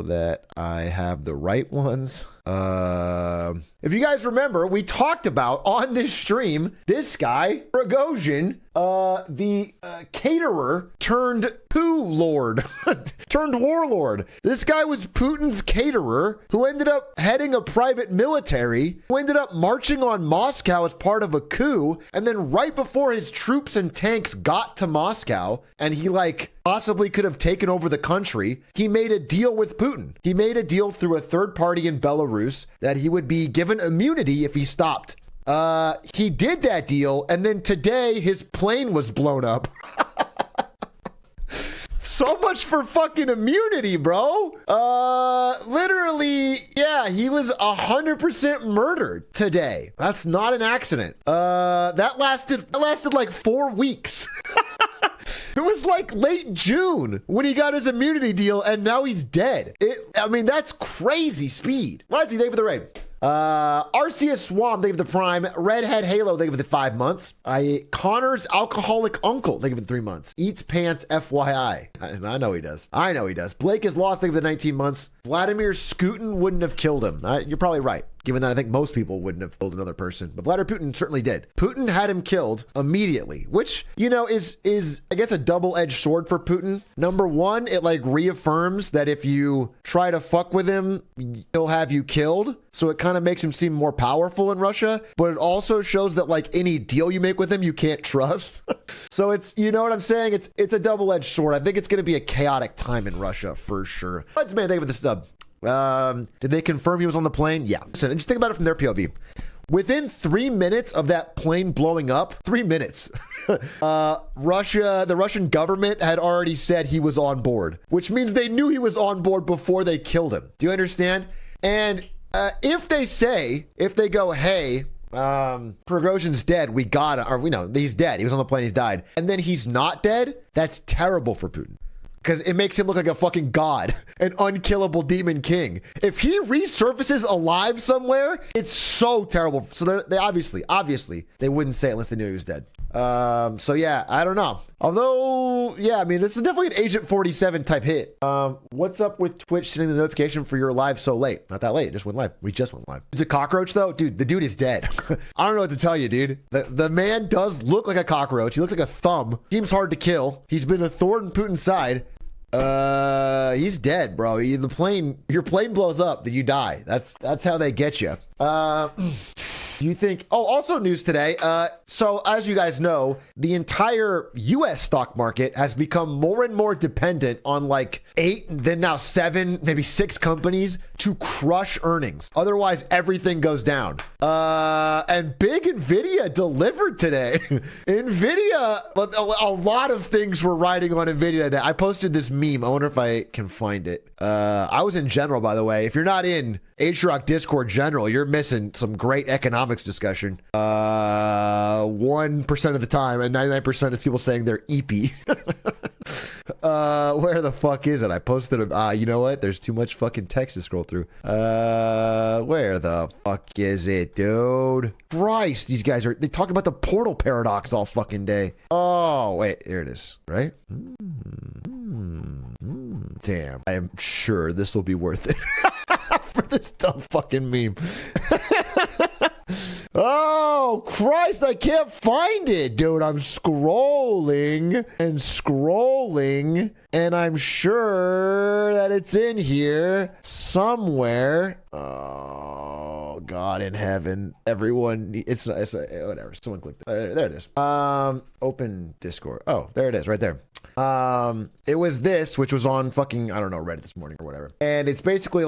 that I have the right ones. If you guys remember, we talked about on this stream, this guy, Prigozhin, the caterer turned poo lord, turned warlord. This guy was Putin's caterer who ended up heading a private military, who ended up marching on Moscow as part of a coup. And then right before his troops and tanks got to Moscow and he possibly could have taken over the country, he made a deal with Putin. He made a deal through a third party in Belarus that he would be given immunity if he stopped. He did that deal, and then today his plane was blown up. So much for fucking immunity, bro. Literally, yeah, he was 100% murdered today. That's not an accident. That lasted like 4 weeks. It was like late June when he got his immunity deal, and now he's dead. I mean, that's crazy speed. Ladsy, thank you for the raid. Arceus Swamp, thank you for the prime. Redhead Halo, thank you for the 5 months. Connor's Alcoholic Uncle, thank you for the 3 months. Eats Pants, FYI. I know he does. I know he does. Blake is lost, thank you for the 19 months. Vladimir Scootin wouldn't have killed him. You're probably right, given that I think most people wouldn't have killed another person. But Vladimir Putin certainly did. Putin had him killed immediately, which, you know, is I guess, a double-edged sword for Putin. Number one, it reaffirms that if you try to fuck with him, he'll have you killed. So it kind of makes him seem more powerful in Russia. But it also shows that any deal you make with him, you can't trust. So it's, you know what I'm saying? It's a double-edged sword. I think it's going to be a chaotic time in Russia for sure. Let's man, thank you for the sub. Did they confirm he was on the plane? Yeah. Listen, just think about it from their POV. Within 3 minutes of that plane blowing up, 3 minutes, the Russian government had already said he was on board, which means they knew he was on board before they killed him. Do you understand? And if they go, hey, Prigozhin's dead, we got it, or we know he's dead, he was on the plane, he's died, and then he's not dead, that's terrible for Putin. Because it makes him look like a fucking god, an unkillable demon king. If he resurfaces alive somewhere, it's so terrible. So they obviously, they wouldn't say it unless they knew he was dead. So yeah, I don't know. Although, yeah, I mean, this is definitely an Agent 47 type hit. What's up with Twitch sending the notification for your live so late? Not that late, it just went live. We just went live. It's a cockroach though? Dude, the dude is dead. I don't know what to tell you, dude. The man does look like a cockroach. He looks like a thumb. Seems hard to kill. He's been a thorn in Putin's side. He's dead, bro. Your plane blows up, then you die. That's how they get you. Do you think, also news today. So as you guys know, the entire US stock market has become more and more dependent on 8, then now 7, maybe 6 companies to crush earnings. Otherwise, everything goes down. And big Nvidia delivered today. Nvidia, a lot of things were riding on Nvidia today. I posted this meme. I wonder if I can find it. I was in general, by the way. If you're not in H-Rock Discord general, you're missing some great economics discussion. 1% of the time, and 99% is people saying they're eepy. Where the fuck is it? I posted you know what? There's too much fucking text to scroll through. Where the fuck is it, dude? Christ, these guys they talk about the portal paradox all fucking day. Oh, wait, here it is, right? Damn, I am sure this will be worth it. For this dumb fucking meme. Oh, Christ, I can't find it, dude. I'm scrolling and scrolling, and I'm sure that it's in here somewhere. Oh, God in heaven. Everyone, it's whatever. Someone clicked it. There it is. Open Discord. Oh, there it is, right there. It was this, which was on fucking, I don't know, Reddit this morning or whatever. And it's basically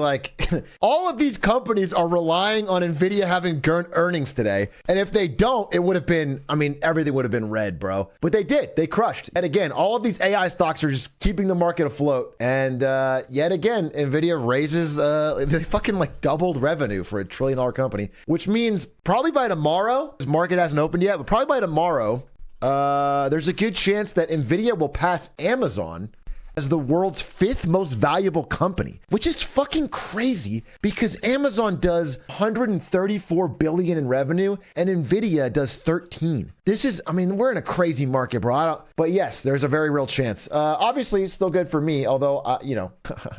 all of these companies are relying on Nvidia having earnings today. And if they don't, it would have been, I mean, everything would have been red, bro. But they did. They crushed. And again, all of these AI stocks are just keeping the market afloat. And yet again, Nvidia raises, they fucking doubled revenue for $1 trillion company, which means probably by tomorrow, this market hasn't opened yet, but probably by tomorrow, there's a good chance that Nvidia will pass Amazon as the world's 5th most valuable company, which is fucking crazy because Amazon does 134 billion in revenue and Nvidia does 13. This is, I mean, we're in a crazy market, bro. But yes, there's a very real chance. Obviously, it's still good for me, although, you know,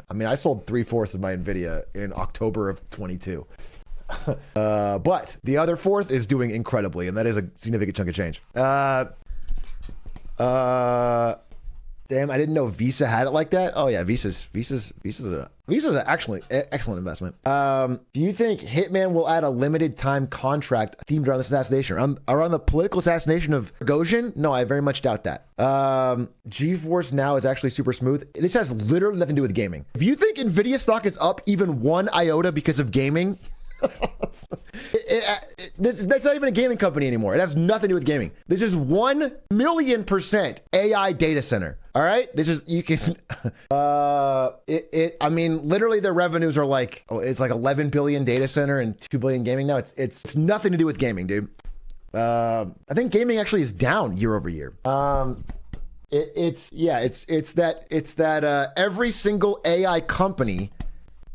I mean, I sold 3/4 of my Nvidia in October of 22. But the other 1/4 is doing incredibly, and that is a significant chunk of change. Damn, I didn't know Visa had it like that. Oh yeah, Visa's actually excellent investment. Do you think Hitman will add a limited time contract themed around this assassination, around the political assassination of Prigozhin? No, I very much doubt that. GeForce Now is actually super smooth. This has literally nothing to do with gaming. If you think Nvidia stock is up even 1 iota because of gaming, that's not even a gaming company anymore. It has nothing to do with gaming. This is 1,000,000% AI data center. All right, this is, you can I mean, literally their revenues are like, it's like 11 billion data center and 2 billion gaming now. It's nothing to do with gaming, dude. I think gaming actually is down year over year. It's that every single AI company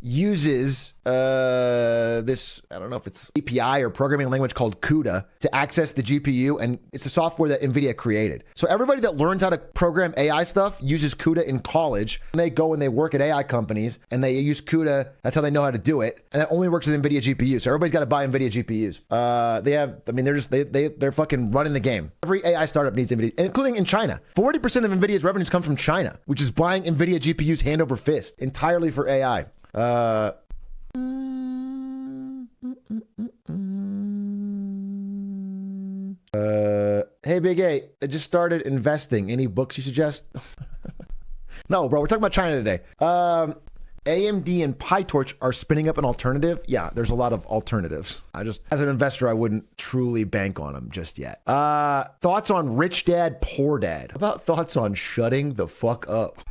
uses this, I don't know if it's API or programming language called CUDA to access the GPU, and it's a software that NVIDIA created. So everybody that learns how to program AI stuff uses CUDA in college, and they go and they work at AI companies and they use CUDA. That's how they know how to do it, and that only works with NVIDIA GPUs. So everybody's got to buy NVIDIA GPUs. They're fucking running the game. Every AI startup needs NVIDIA, including in China. 40% of NVIDIA's revenues come from China, which is buying NVIDIA GPUs hand over fist entirely for AI. Hey, Big A, I just started investing. Any books you suggest? No, bro, we're talking about China today. AMD and PyTorch are spinning up an alternative. Yeah, there's a lot of alternatives. As an investor, I wouldn't truly bank on them just yet. Thoughts on Rich Dad, Poor Dad? How about thoughts on shutting the fuck up?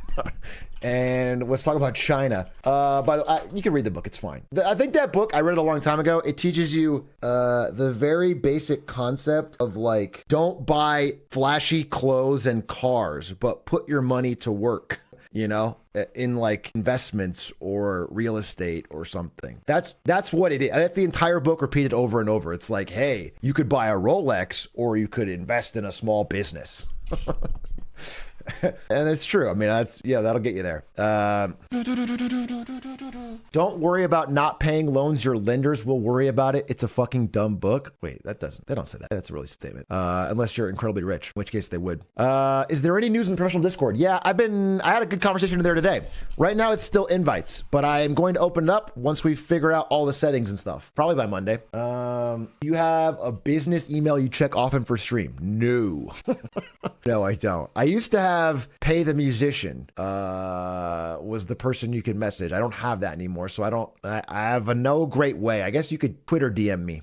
And let's talk about China. By the way, you can read the book. It's fine. I think that book, I read it a long time ago. It teaches you the very basic concept of like, don't buy flashy clothes and cars, but put your money to work, you know, in like investments or real estate or something. That's what it is. That's the entire book repeated over and over. It's like, hey, you could buy a Rolex or you could invest in a small business. And it's true. I mean, that'll get you there. Don't worry about not paying loans. Your lenders will worry about it. It's a fucking dumb book. Wait, they don't say that. That's a really statement. Unless you're incredibly rich, in which case they would. Is there any news in the professional Discord? Yeah, I had a good conversation there today. Right now it's still invites, but I am going to open it up once we figure out all the settings and stuff. Probably by Monday. You have a business email you check often for stream? No. No, I don't. I used to have Pay the Musician, was the person you could message. I don't have that anymore, so I have no great way. I guess you could Twitter DM me.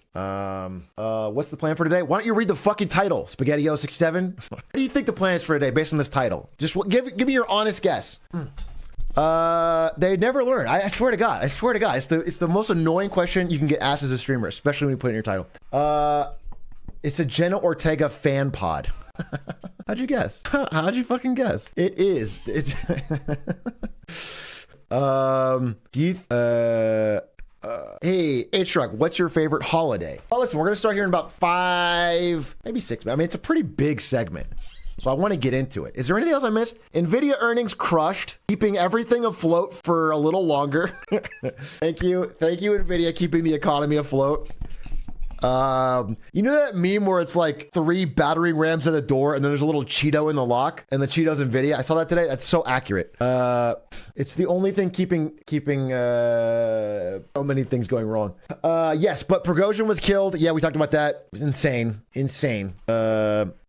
What's the plan for today? Why don't you read the fucking title, Spaghetti067? What do you think the plan is for today based on this title? Just give me your honest guess. They never learn. I swear to God. It's the most annoying question you can get asked as a streamer, especially when you put it in your title. It's a Jenna Ortega fan pod. How'd you guess? How'd you fucking guess? It is. It's hey, H-Truck, what's your favorite holiday? Well, listen, we're gonna start here in about 5, maybe 6. I mean, it's a pretty big segment, so I want to get into it. Is there anything else I missed? NVIDIA earnings crushed, keeping everything afloat for a little longer. Thank you, NVIDIA, keeping the economy afloat. You know that meme where it's like 3 battering rams at a door and then there's a little Cheeto in the lock and the Cheeto's NVIDIA? I saw that today. That's so accurate. It's the only thing keeping so many things going wrong. Yes, but Prigozhin was killed. Yeah, we talked about that. It was insane. Elon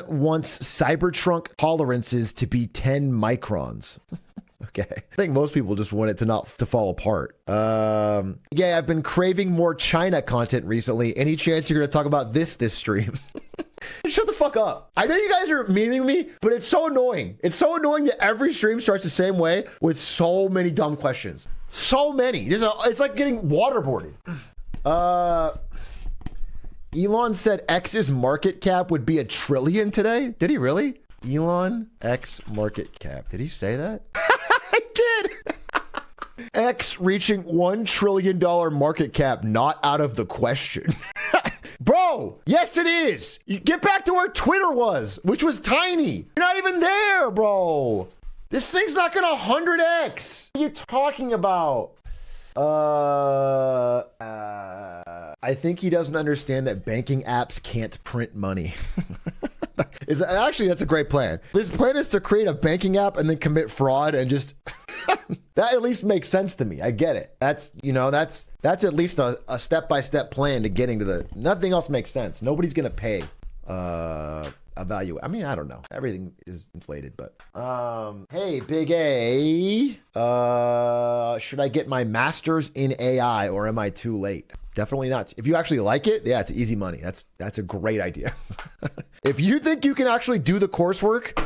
wants Cybertruck tolerances to be 10 microns. Okay. I think most people just want it to fall apart. Yeah, I've been craving more China content recently. Any chance you're going to talk about this stream? Shut the fuck up. I know you guys are memeing me, but it's so annoying. It's so annoying that every stream starts the same way with so many dumb questions. So many. It's like getting waterboarded. Elon said X's market cap would be $1 trillion today. Did he really? Elon X market cap. Did he say that? I did. X reaching $1 trillion market cap, not out of the question. Bro, yes it is. You get back to where Twitter was, which was tiny. You're not even there, bro. This thing's not gonna 100x. What are you talking about? I think he doesn't understand that banking apps can't print money. Actually, that's a great plan. His plan is to create a banking app and then commit fraud and just... That at least makes sense to me. I get it. That's at least a step-by-step plan to getting to the... Nothing else makes sense. Nobody's going to pay a value. I mean, I don't know. Everything is inflated, but... Hey, Big A. Should I get my master's in AI or am I too late? Definitely not. If you actually like it, yeah, it's easy money. That's a great idea. If you think you can actually do the coursework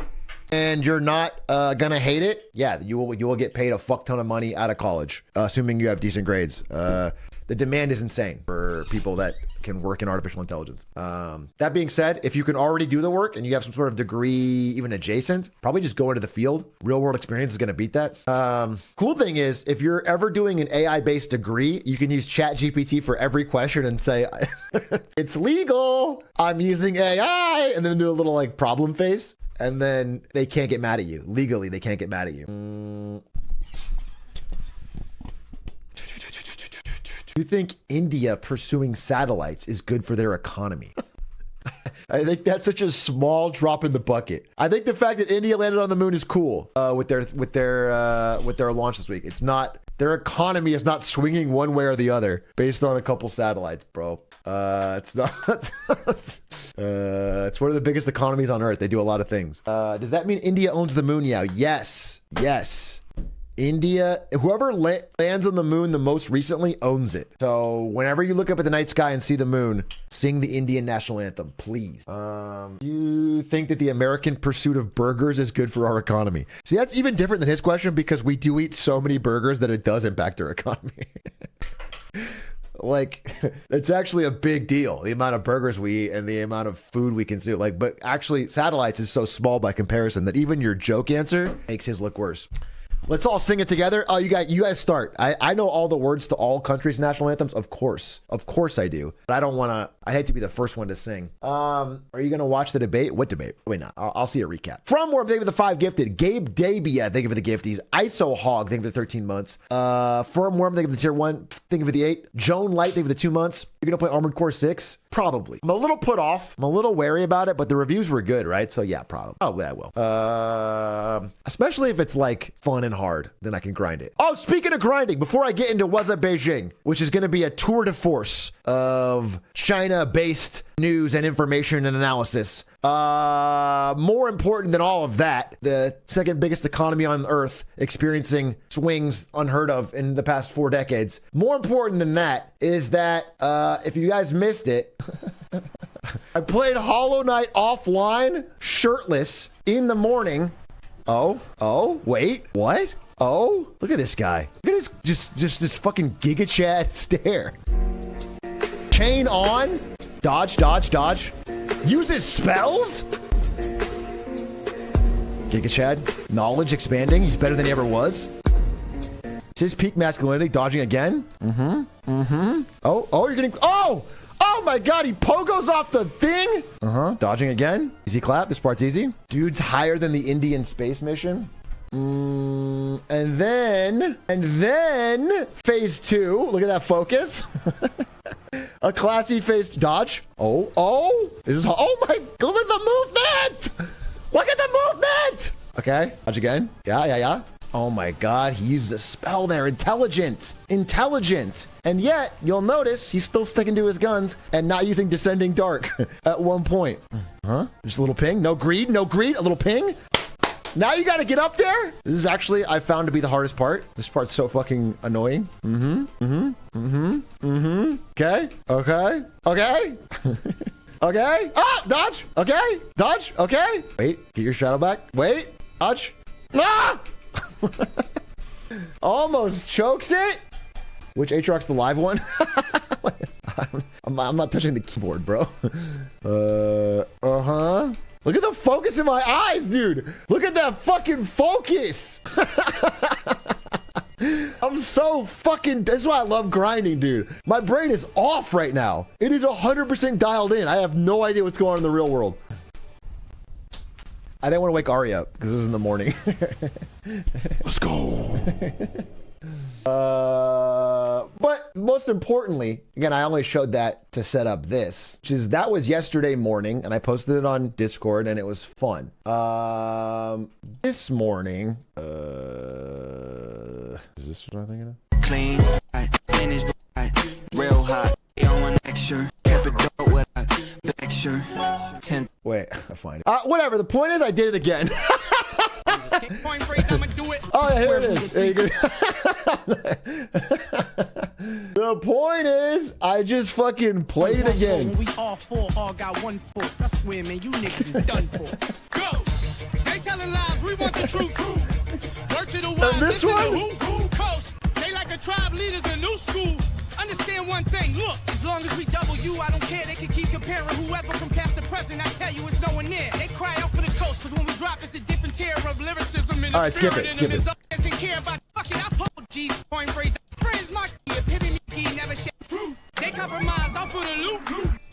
and you're not gonna hate it, yeah, you will get paid a fuck ton of money out of college, assuming you have decent grades. The demand is insane for people that can work in artificial intelligence. That being said, if you can already do the work and you have some sort of degree even adjacent, probably just go into the field. Real world experience is going to beat that. Cool thing is, if you're ever doing an AI-based degree, you can use ChatGPT for every question and say, it's legal, I'm using AI, and then do a little like problem face. And then they can't get mad at you. Legally, they can't get mad at you. Do you think India pursuing satellites is good for their economy? I think that's such a small drop in the bucket. I think the fact that India landed on the moon is cool with their launch this week. It's not, their economy is not swinging one way or the other based on a couple satellites, bro. It's not. It's one of the biggest economies on Earth. They do a lot of things. Does that mean India owns the moon now? Yes. Yes. India, whoever lands on the moon the most recently owns it. So whenever you look up at the night sky and see the moon, sing the Indian national anthem, please. Do you think that the American pursuit of burgers is good for our economy? See, that's even different than his question because we do eat so many burgers that it does impact our economy. Like, it's actually a big deal, the amount of burgers we eat and the amount of food we consume. Like, but actually, satellites is so small by comparison that even your joke answer makes his look worse. Let's all sing it together. Oh, you guys start. I know all the words to all countries' national anthems. Of course I do. But I don't want to. I hate to be the first one to sing. Are you gonna watch the debate? What debate? Wait, not. I'll see a recap. From Warm, thank you for the 5 gifted. Gabe Dabia, thank you for the gifties. ISO Hog, thank you for the 13 months. From Warm, thank you for the tier 1. Thank you for the 8. Joan Light, thank you for the 2 months. You're gonna play Armored Core 6? Probably. I'm a little put off. I'm a little wary about it, but the reviews were good, right? So yeah, probably I will. Especially if it's like fun and hard, then I can grind it. Oh, speaking of grinding, before I get into What's Up Beijing, which is going to be a tour de force of China-based news and information and analysis. More important than all of that, the second biggest economy on Earth experiencing swings unheard of in the past 4 decades. More important than that is that if you guys missed it, I played Hollow Knight offline, shirtless, in the morning. Oh, wait, what? Oh, look at this guy. Look at this, just this fucking Giga Chad stare. Chain on, dodge. Uses spells? Giga Chad, knowledge expanding. He's better than he ever was. It's his peak masculinity, dodging again. Oh, you're getting, oh my God, he pogos off the thing. Dodging again. Easy clap, this part's easy. Dude's higher than the Indian space mission. And then phase 2. Look at that focus. A classy phase dodge. Oh, this is, oh my, look at the movement. Look at the movement. Okay, dodge again. Yeah. Oh my God, he used a spell there. Intelligent. And yet, you'll notice he's still sticking to his guns and not using Descending Dark at one point. Just a little ping. No greed. A little ping. Now you got to get up there. This is actually, I found to be the hardest part. This part's so fucking annoying. Okay. Okay. Ah, dodge. Okay. Dodge. Okay. Wait, get your shadow back. Wait, dodge. Ah! Almost chokes it. Which Aatrox's the live one? I'm not touching the keyboard, bro. Look at the focus in my eyes, dude. Look at that fucking focus. I'm so fucking... This is why I love grinding, dude. My brain is off right now. It is 100% dialed in. I have no idea what's going on in the real world. I didn't want to wake Ari up because it was in the morning. Let's go. But most importantly, again, I only showed that to set up this, which is that was yesterday morning, and I posted it on Discord, and it was fun. This morning, is this what I'm thinking of? Clean, finish, real hot. On one extra, kept it dope with a picture. Wait, I'll find it. Whatever. The point is, I did it again. Oh, yeah, here it is. There you go. The point is, I just fucking played it again. We all four all got 1 foot. I swear, man, you niggas is done for. Go! They telling lies, we want the truth. Word to the world, this one? Who coast. They like a tribe leaders in new school. Understand one thing, look, as long as we double you, I don't care. They can keep comparing whoever from past to present. I tell you, it's nowhere near. They cry out for the coast, because when we drop, it's a different tier of lyricism. And all right, skip it, skip it. Doesn't care about fucking, I pull G's, point phrase. Friends, my epitome, never share truth. They compromised, all for the loot.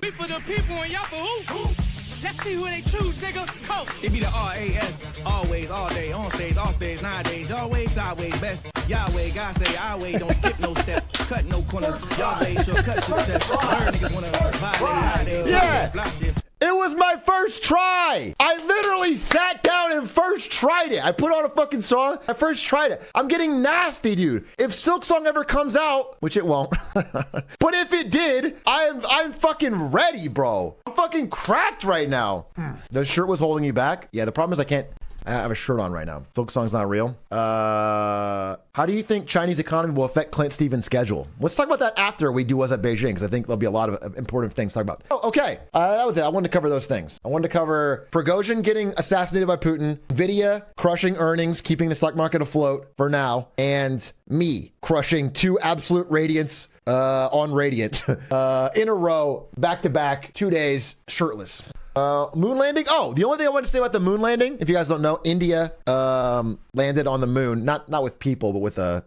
We for the people, and y'all for who? Let's see who they choose, nigga. Coast. It be the RAS, always, all day, on stage, off stage, nowadays, y'all way, sideways, best. Yahweh, God say, I way, don't skip no step, cut no corner, y'all way, shortcut success. Learn niggas wanna violate, yeah. Fly shift. It was my first try. I literally sat down and first tried it. I put on a fucking song. I first tried it. I'm getting nasty, dude. If Silk Song ever comes out, which it won't, but if it did, I'm fucking ready, bro. I'm fucking cracked right now. The shirt was holding you back. Yeah, the problem is I have a shirt on right now. Silk Song's not real. How do you think Chinese economy will affect Clint Stevens' schedule? Let's talk about that after we do What's Up Beijing, because I think there'll be a lot of important things to talk about. Oh, okay. That was it. I wanted to cover those things. I wanted to cover Prigozhin getting assassinated by Putin, Nvidia crushing earnings, keeping the stock market afloat for now, and me crushing 2 absolute radiants on Radiant in a row, back to back, 2 days, shirtless. Moon landing. Oh, the only thing I wanted to say about the moon landing, if you guys don't know, India landed on the moon, not with people, but with a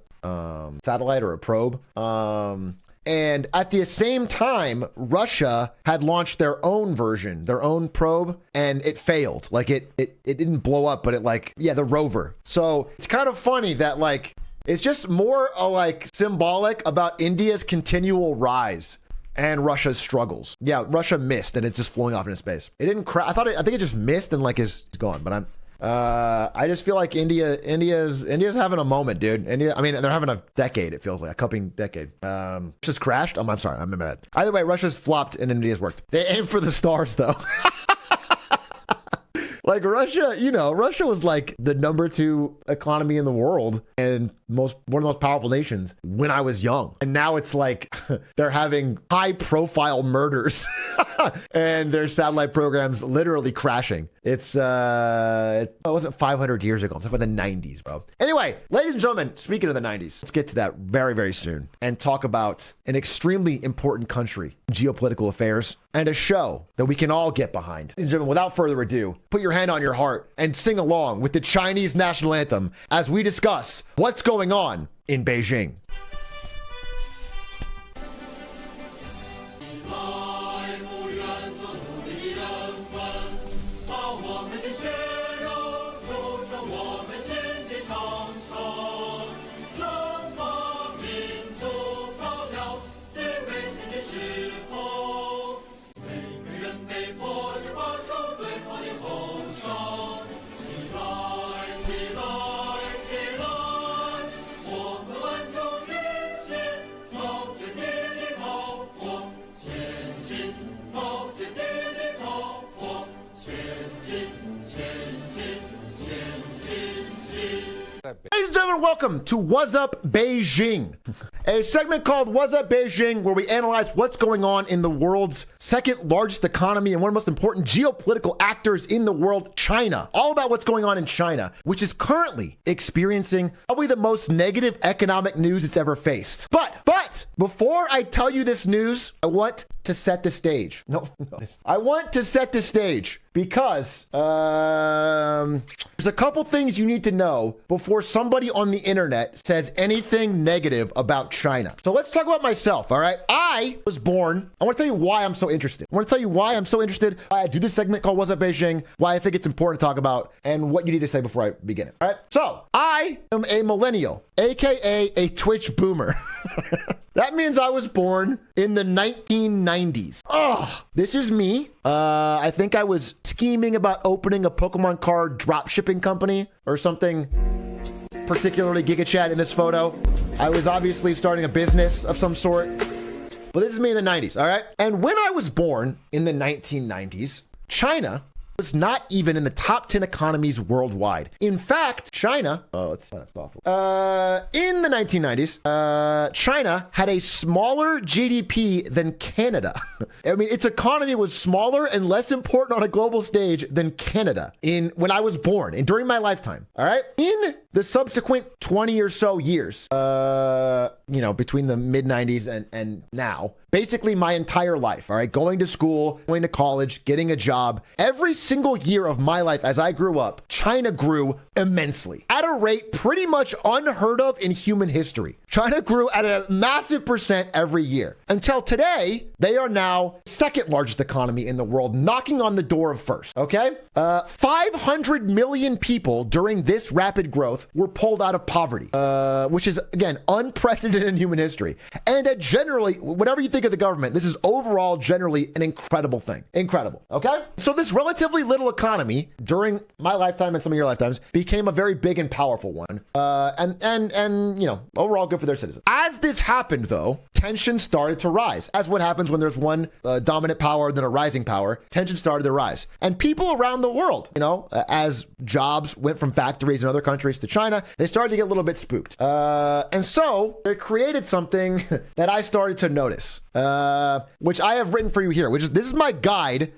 satellite or a probe. And at the same time, Russia had launched their own version, their own probe, and it failed. Like it didn't blow up, but the rover. So it's kind of funny that it's just more symbolic about India's continual rise and Russia's struggles. Yeah, Russia missed and it's just flowing off into space. It didn't crash. I think it just missed and is gone. But I just feel like India's having a moment, dude. India, I mean, they're having a decade. It feels like a cupping decade. Russia's crashed. I'm sorry. I remember that. Either way, Russia's flopped and India's worked. They aim for the stars though. Russia, Russia was the number 2 economy in the world and one of the most powerful nations when I was young. And now it's they're having high profile murders and their satellite programs literally crashing. It wasn't 500 years ago. I'm talking about the 90s, bro. Anyway, ladies and gentlemen, speaking of the 90s, let's get to that very, very soon and talk about an extremely important country, geopolitical affairs, and a show that we can all get behind. Ladies and gentlemen, without further ado, put your hand on your heart and sing along with the Chinese national anthem as we discuss what's going on in Beijing. Ladies and gentlemen, welcome to What's Up Beijing, a segment called What's Up Beijing, where we analyze what's going on in the world's second largest economy and one of the most important geopolitical actors in the world, China. All about what's going on in China, which is currently experiencing probably the most negative economic news it's ever faced. But before I tell you this news, I want to set the stage. No. I want to set the stage because there's a couple things you need to know before somebody on the internet says anything negative about China. So let's talk about myself, all right? I was born. I want to tell you why I'm so interested. I want to tell you why I'm so interested, why I do this segment called What's Up Beijing, why I think it's important to talk about, and what you need to say before I begin it, all right? So I am a millennial, aka a Twitch boomer. That means I was born in the 1990s. Oh, this is me. I think I was scheming about opening a Pokemon card drop shipping company or something particularly Giga Chat in this photo. I was obviously starting a business of some sort. But this is me in the 90s, all right? And when I was born in the 1990s, China was not even in the top 10 economies worldwide. In fact, China, in the 1990s, China had a smaller GDP than Canada. I mean, its economy was smaller and less important on a global stage than Canada when I was born and during my lifetime. All right. In the subsequent 20 or so years, between the mid 90s and now, basically my entire life, all right, going to school, going to college, getting a job, every single year of my life as I grew up, China grew immensely at a rate pretty much unheard of in human history. China grew at a massive percent every year until today. They are now second largest economy in the world, knocking on the door of first. Okay. 500 million people during this rapid growth were pulled out of poverty, which is, again, unprecedented in human history. And generally, whatever you think of the government, this is overall generally an incredible thing. Incredible. Okay. So this relatively little economy during my lifetime and some of your lifetimes became a very big and powerful one. And overall good for their citizens. As this happened, though, tension started to rise. As what happens when there's one dominant power, then a rising power, tension started to rise. And people around the world, as jobs went from factories in other countries to China, they started to get a little bit spooked. And so it created something that I started to notice, which I have written for you here, this is my guide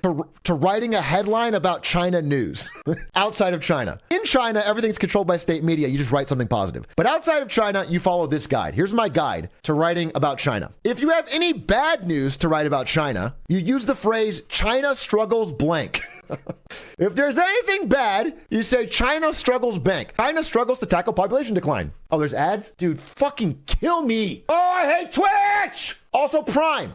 to writing a headline about China news outside of China. In China, everything's controlled by state media. You just write something positive. But outside of China, you follow this guide. Here's my guide to writing about China. If you have any bad news to write about China, you use the phrase China struggles blank. If there's anything bad, you say China struggles blank. China struggles to tackle population decline. Oh, there's ads? Dude, fucking kill me. Oh, I hate Twitch. Also Prime.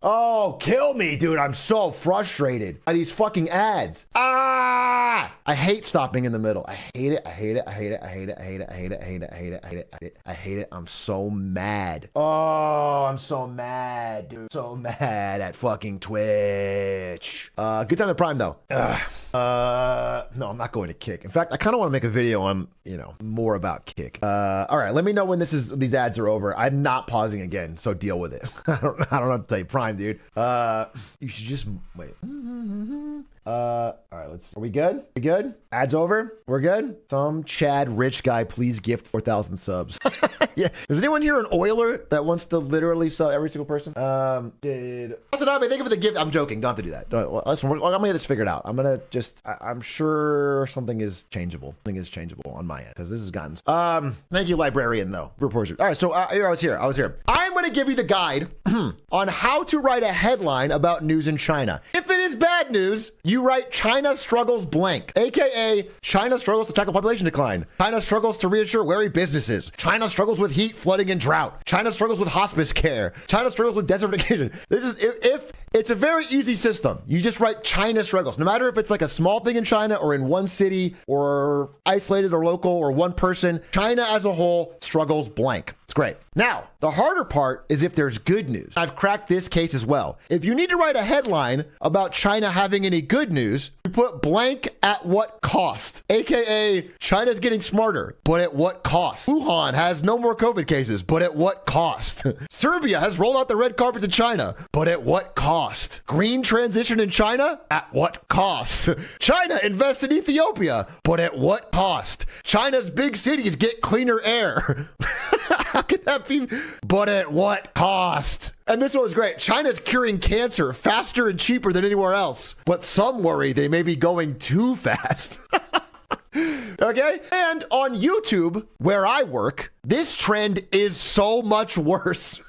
Oh, kill me, dude. I'm so frustrated by these fucking ads. I hate stopping in the middle. I hate it. I hate it. I hate it. I hate it. I hate it. I hate it. I hate it. I hate it. I hate it. I hate it. I hate it. I'm so mad. Oh, I'm so mad, dude. So mad at fucking Twitch. Good time to Prime though. No, I'm not going to Kick. In fact, I kind of want to make a video on, more about Kick. All right, let me know when these ads are over. I'm not pausing again, so deal with it. I don't know how to tell you. Prime, dude. You should just wait. All right, are we good? We good? Ads over? We're good? Some Chad rich guy, please gift 4,000 subs. Yeah. Is anyone here an oiler that wants to literally sub every single person? Thank you for the gift. I'm joking. Don't have to do that. Listen, I'm gonna get this figured out. I'm sure something is changeable. Something is changeable on my end because this has gotten. Thank you, librarian, though. Reporter. All right, so I was here. I'm gonna give you the guide on how to write a headline about news in China. If it is bad news, you write China struggles blank, aka China struggles to tackle population decline. China struggles to reassure wary businesses. China struggles with heat, flooding, and drought. China struggles with hospice care. China struggles with desertification. This is if it's a very easy system. You just write China struggles, no matter if it's like a small thing in China or in one city or isolated or local or one person. China as a whole struggles blank. It's great. Now, the harder part is if there's good news. I've cracked this case as well. If you need to write a headline about China having any good news, you put blank at what cost, aka China's getting smarter, but at what cost? Wuhan has no more COVID cases, but at what cost? Serbia has rolled out the red carpet to China, but at what cost? Green transition in China? At what cost? China invests in Ethiopia, but at what cost? China's big cities get cleaner air. How could that be? But at what cost? And this one was great. China's curing cancer faster and cheaper than anywhere else, but some worry they may be going too fast. Okay? And on YouTube, where I work, this trend is so much worse.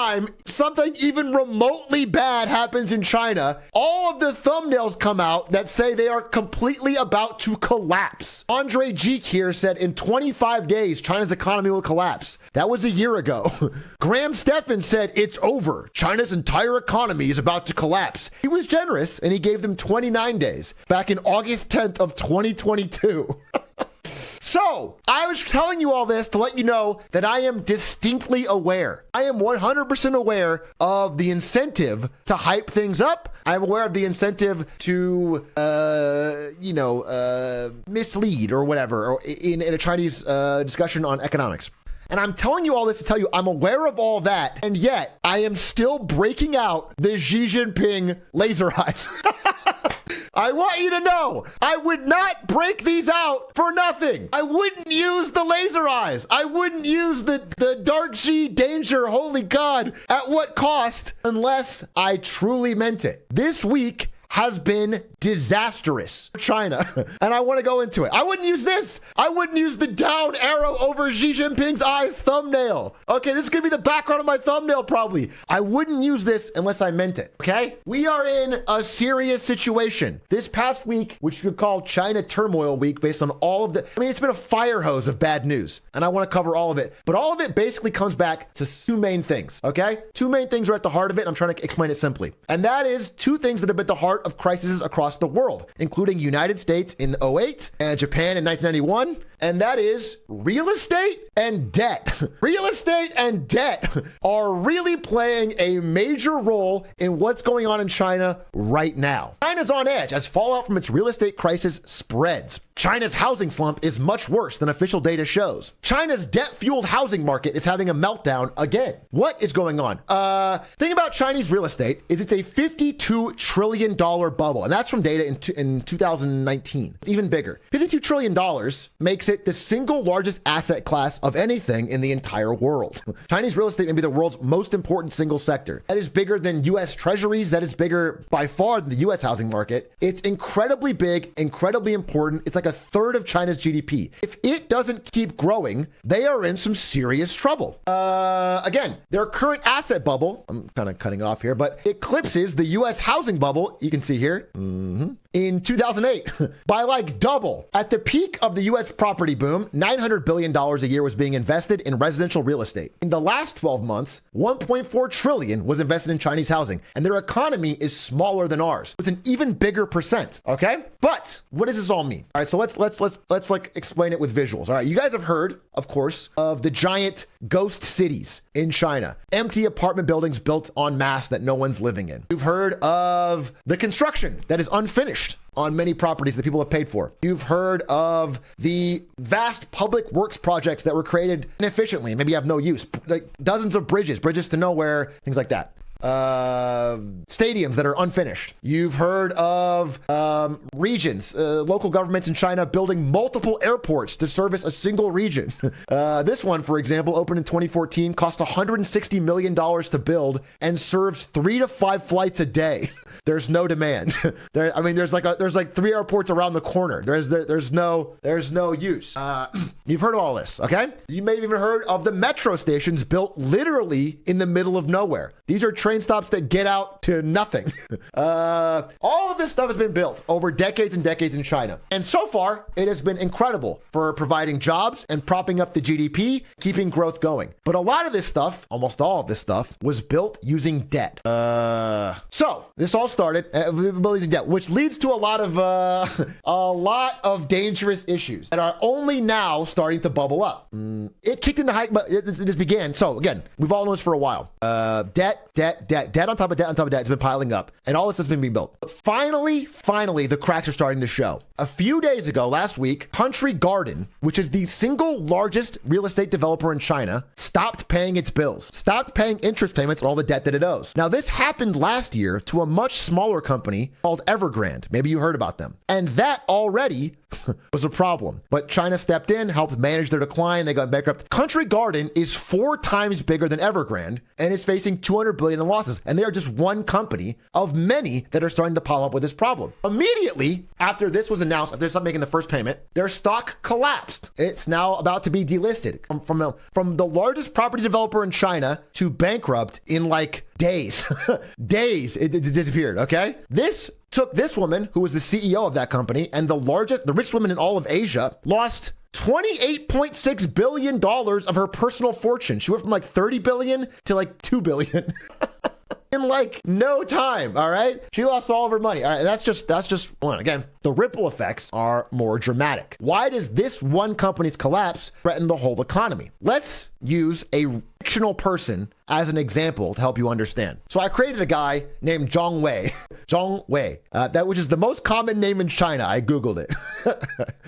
time something even remotely bad happens in China, all of the thumbnails come out that say they are completely about to collapse. Andre Jeek here said in 25 days, China's economy will collapse. That was a year ago. Graham Stephan said it's over. China's entire economy is about to collapse. He was generous and he gave them 29 days back in August 10th of 2022. So, I was telling you all this to let you know that I am distinctly aware. I am 100% aware of the incentive to hype things up. I'm aware of the incentive to, mislead or whatever or in a Chinese discussion on economics. And I'm telling you all this to tell you I'm aware of all that, and yet I am still breaking out the Xi Jinping laser eyes. I want you to know, I would not break these out for nothing. I wouldn't use the laser eyes. I wouldn't use the dark Xi danger, holy God, at what cost, unless I truly meant it. This week has been disastrous for China, and I want to go into it. I wouldn't use this. I wouldn't use the down arrow over Xi Jinping's eyes thumbnail. Okay, this is gonna be the background of my thumbnail probably. I wouldn't use this unless I meant it, okay? We are in a serious situation. This past week, which you could call China Turmoil Week based on all of it's been a fire hose of bad news, and I want to cover all of it. But all of it basically comes back to two main things, okay? Two main things are at the heart of it, and I'm trying to explain it simply. And that is two things that have been at the heart of crises across the world, including United States in 2008 and Japan in 1991, and that is real estate and debt. Real estate and debt are really playing a major role in what's going on in China right now. China's on edge as fallout from its real estate crisis spreads. China's housing slump is much worse than official data shows. China's debt-fueled housing market is having a meltdown again. What is going on? Thing about Chinese real estate is it's a $52 trillion bubble, and that's from data in 2019. It's even bigger. $52 trillion makes it the single largest asset class of anything in the entire world. Chinese real estate may be the world's most important single sector. That is bigger than U.S. treasuries. That is bigger by far than the U.S. housing market. It's incredibly big, incredibly important. It's like a third of China's GDP. If it doesn't keep growing, they are in some serious trouble. Again, their current asset bubble, I'm kind of cutting it off here, but eclipses the U.S. housing bubble, you can see here, in 2008 by like double. At the peak of the U.S. property boom, $900 billion a year was being invested in residential real estate. In the last 12 months, $1.4 trillion was invested in Chinese housing, and their economy is smaller than ours. It's an even bigger percent, okay? But what does this all mean? All right, so let's like explain it with visuals. All right, you guys have heard, of course, of the giant ghost cities in China, empty apartment buildings built en masse that no one's living in. You've heard of the construction that is unfinished on many properties that people have paid for. You've heard of the vast public works projects that were created inefficiently and maybe have no use, like dozens of bridges to nowhere, things like that. Stadiums that are unfinished. You've heard of regions, local governments in China building multiple airports to service a single region. This one, for example, opened in 2014, cost $160 million to build and serves 3 to 5 flights a day. There's no demand. There's like 3 airports around the corner. There's no use. You've heard of all this, okay? You may have even heard of the metro stations built literally in the middle of nowhere. These are train stops that get out to nothing. All of this stuff has been built over decades and decades in China. And so far, it has been incredible for providing jobs and propping up the GDP, keeping growth going. But a lot of this stuff, almost all of this stuff, was built using debt. So this all started using debt, which leads to a lot of dangerous issues that are only now starting to bubble up. It kicked into high, but this began. So again, we've all known this for a while. Debt on top of debt on top of debt has been piling up, and all this has been being built. But finally, the cracks are starting to show. A few days ago, last week, Country Garden, which is the single largest real estate developer in China, stopped paying its bills, stopped paying interest payments on all the debt that it owes. Now, this happened last year to a much smaller company called Evergrande. Maybe you heard about them. And that already was a problem. But China stepped in, helped manage their decline. They got bankrupt. Country Garden is 4 times bigger than Evergrande and is facing $200 billion in losses. And they are just one company of many that are starting to pop up with this problem. Immediately after this was announced, after they stopped making the first payment, their stock collapsed. It's now about to be delisted from the largest property developer in China to bankrupt in like days. Days. It disappeared. Okay. This took this woman, who was the CEO of that company and the richest woman in all of Asia, lost $28.6 billion of her personal fortune. She went from like 30 billion to like 2 billion. In like no time, all right? She lost all of her money. All right, that's just one. Again, the ripple effects are more dramatic. Why does this one company's collapse threaten the whole economy? Let's use a fictional person as an example to help you understand. So I created a guy named Zhang Wei. Zhang Wei, which is the most common name in China. I Googled it.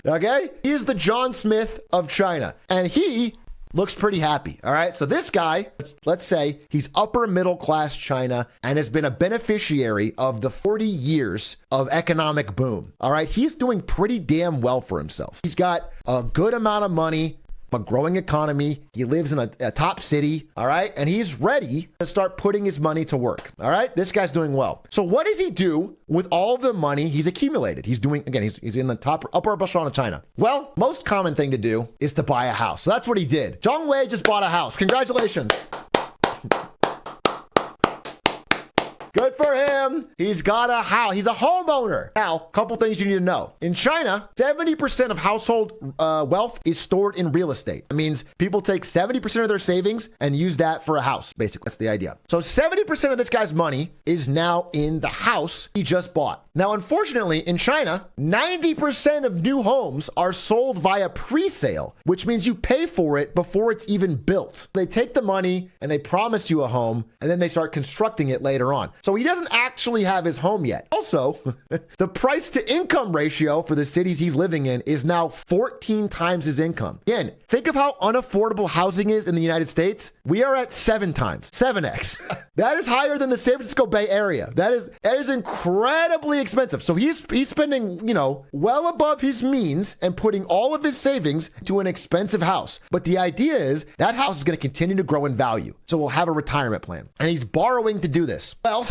Okay? He is the John Smith of China. And he looks pretty happy. All right. So this guy, let's say he's upper middle class China and has been a beneficiary of the 40 years of economic boom. All right. He's doing pretty damn well for himself. He's got a good amount of money, a growing economy. He lives in a top city. All right. And he's ready to start putting his money to work. All right. This guy's doing well. So what does he do with all the money he's accumulated? He's doing, again, he's in the upper echelon of China. Well, most common thing to do is to buy a house. So that's what he did. Zhang Wei just bought a house. Congratulations. Good for him. He's got a house. He's a homeowner. Now, a couple things you need to know. In China, 70% of household wealth is stored in real estate. That means people take 70% of their savings and use that for a house. Basically, that's the idea. So 70% of this guy's money is now in the house he just bought. Now, unfortunately, in China, 90% of new homes are sold via pre-sale, which means you pay for it before it's even built. They take the money and they promise you a home, and then they start constructing it later on. So he doesn't actually have his home yet. Also, the price to income ratio for the cities he's living in is now 14 times his income. Again, think of how unaffordable housing is in the United States. We are at 7x. That is higher than the San Francisco Bay Area. That is incredibly expensive. So he's spending, well above his means and putting all of his savings to an expensive house. But the idea is that house is going to continue to grow in value. So we'll have a retirement plan. And he's borrowing to do this. Well,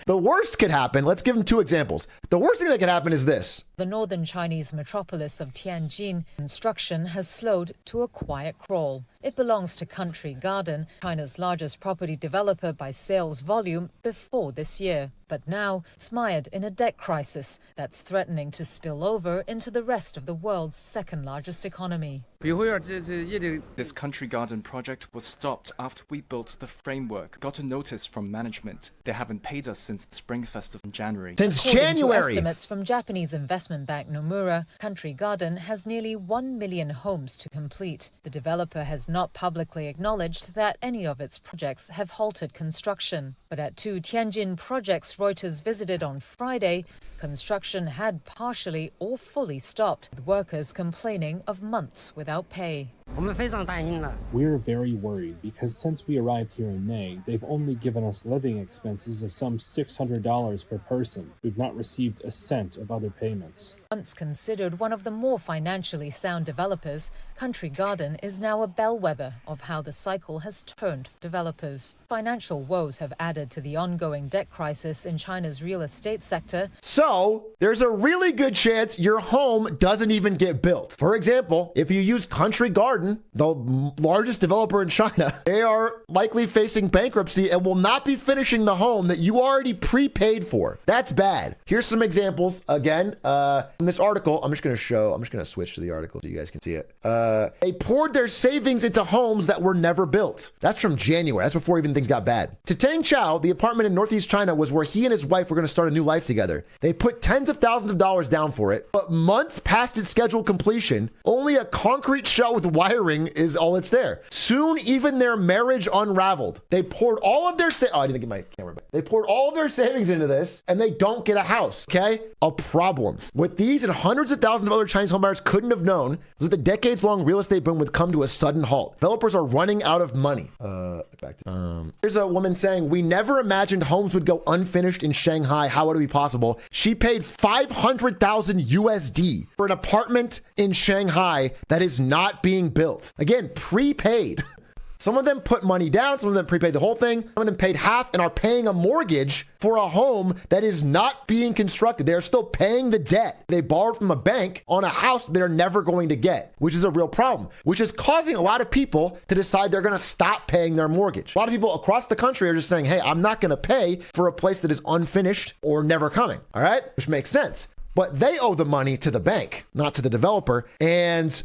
the worst could happen. Let's give him 2 examples. The worst thing that could happen is this. The northern Chinese metropolis of Tianjin construction has slowed to a quiet crawl. It belongs to Country Garden, China's largest property developer by sales volume before this year. But now it's mired in a debt crisis that's threatening to spill over into the rest of the world's second largest economy. This Country Garden project was stopped after we built the framework. Got a notice from management. They haven't paid us since the Spring Festival in January. Since According January. to estimates from Japanese investment bank Nomura, Country Garden has nearly 1 million homes to complete. The developer has not publicly acknowledged that any of its projects have halted construction. But at 2 Tianjin projects Reuters visited on Friday, construction had partially or fully stopped, with workers complaining of months without pay. We're very worried because since we arrived here in May, they've only given us living expenses of some $600 per person. We've not received a cent of other payments. Once considered one of the more financially sound developers, Country Garden is now a bellwether of how the cycle has turned for developers. Financial woes have added to the ongoing debt crisis in China's real estate sector. So there's a really good chance your home doesn't even get built. For example, if you use Country Garden, the largest developer in China, they are likely facing bankruptcy and will not be finishing the home that you already prepaid for. That's bad. Here's some examples. Again, in this article, I'm just going to switch to the article so you guys can see it. They poured their savings into homes that were never built. That's from January. That's before even things got bad. To Tang Chao, the apartment in Northeast China was where he and his wife were going to start a new life together. They put tens of thousands of dollars down for it, but months past its scheduled completion, only a concrete shell with wiring is all it's there. Soon, even their marriage unraveled. They poured all of their I didn't get my camera back. They poured all of their savings into this, and they don't get a house. Okay, a problem. What these and hundreds of thousands of other Chinese homebuyers couldn't have known was that the decades-long real estate boom would come to a sudden halt. Developers are running out of money. Here's a woman saying, "We never imagined homes would go unfinished in Shanghai. How would it be possible?" She paid 500,000 USD for an apartment in Shanghai that is not being built. Again, prepaid. Some of them put money down, some of them prepaid the whole thing, some of them paid half and are paying a mortgage for a home that is not being constructed. They're still paying the debt they borrowed from a bank on a house they're never going to get, which is a real problem, which is causing a lot of people to decide they're going to stop paying their mortgage. A lot of people across the country are just saying, hey, I'm not going to pay for a place that is unfinished or never coming. All right, which makes sense. But they owe the money to the bank, not to the developer. And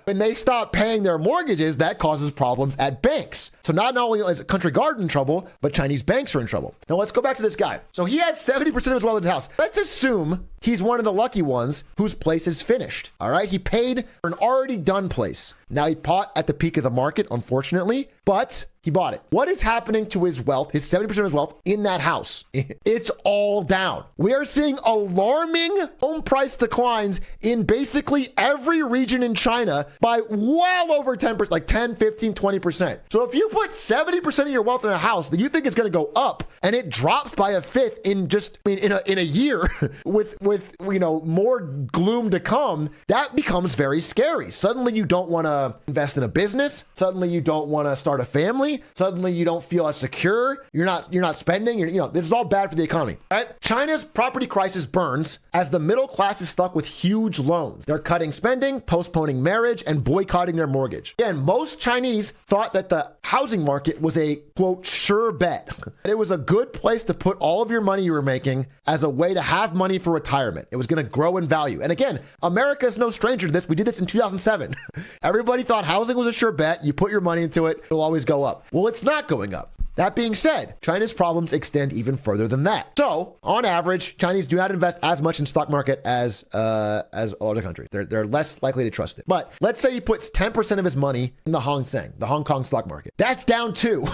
when they stop paying their mortgages, that causes problems at banks. So not only is Country Garden in trouble, but Chinese banks are in trouble. Now let's go back to this guy. So he has 70% of his wealth in his house. Let's assume he's one of the lucky ones whose place is finished. All right. He paid for an already done place. Now he bought at the peak of the market, unfortunately, but he bought it. What is happening to his wealth, his 70% of his wealth in that house? It's all down. We are seeing alarming home price declines in basically every region in China by well over 10%, like 10, 15, 20%. So if you put 70% of your wealth in a house that you think is going to go up and it drops by a fifth in just, in a year with more gloom to come, that becomes very scary. Suddenly you don't want to invest in a business. Suddenly you don't want to start a family. Suddenly you don't feel as secure. You're not spending. This is all bad for the economy. All right? China's property crisis burns as the middle class is stuck with huge loans. They're cutting spending, postponing marriage, and boycotting their mortgage. Again, most Chinese thought that the housing market was a, quote, sure bet. It was a good place to put all of your money you were making as a way to have money for retirement. It was going to grow in value. And again, America is no stranger to this. We did this in 2007. Everybody thought housing was a sure bet. You put your money into it, it'll always go up. Well, it's not going up. That being said, China's problems extend even further than that. So, on average, Chinese do not invest as much in stock market as other countries. They're less likely to trust it. But let's say he puts 10% of his money in the Hang Seng, the Hong Kong stock market. That's down too.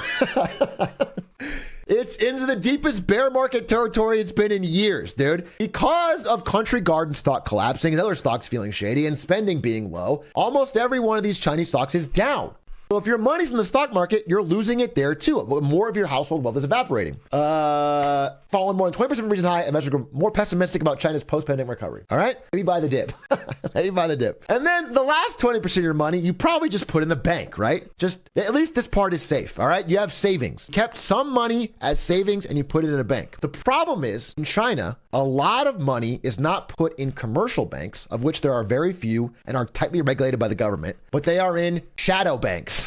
It's into the deepest bear market territory it's been in years, dude. Because of Country Garden stock collapsing and other stocks feeling shady and spending being low, almost every one of these Chinese stocks is down. So if your money's in the stock market, you're losing it there too. More of your household wealth is evaporating. Falling more than 20% from recent high, investors are more pessimistic about China's post-pandemic recovery. All right? Maybe buy the dip. Maybe buy the dip. And then the last 20% of your money, you probably just put in the bank, right? Just at least this part is safe. All right? You have savings. Kept some money as savings and you put it in a bank. The problem is in China, a lot of money is not put in commercial banks, of which there are very few and are tightly regulated by the government, but they are in shadow banks.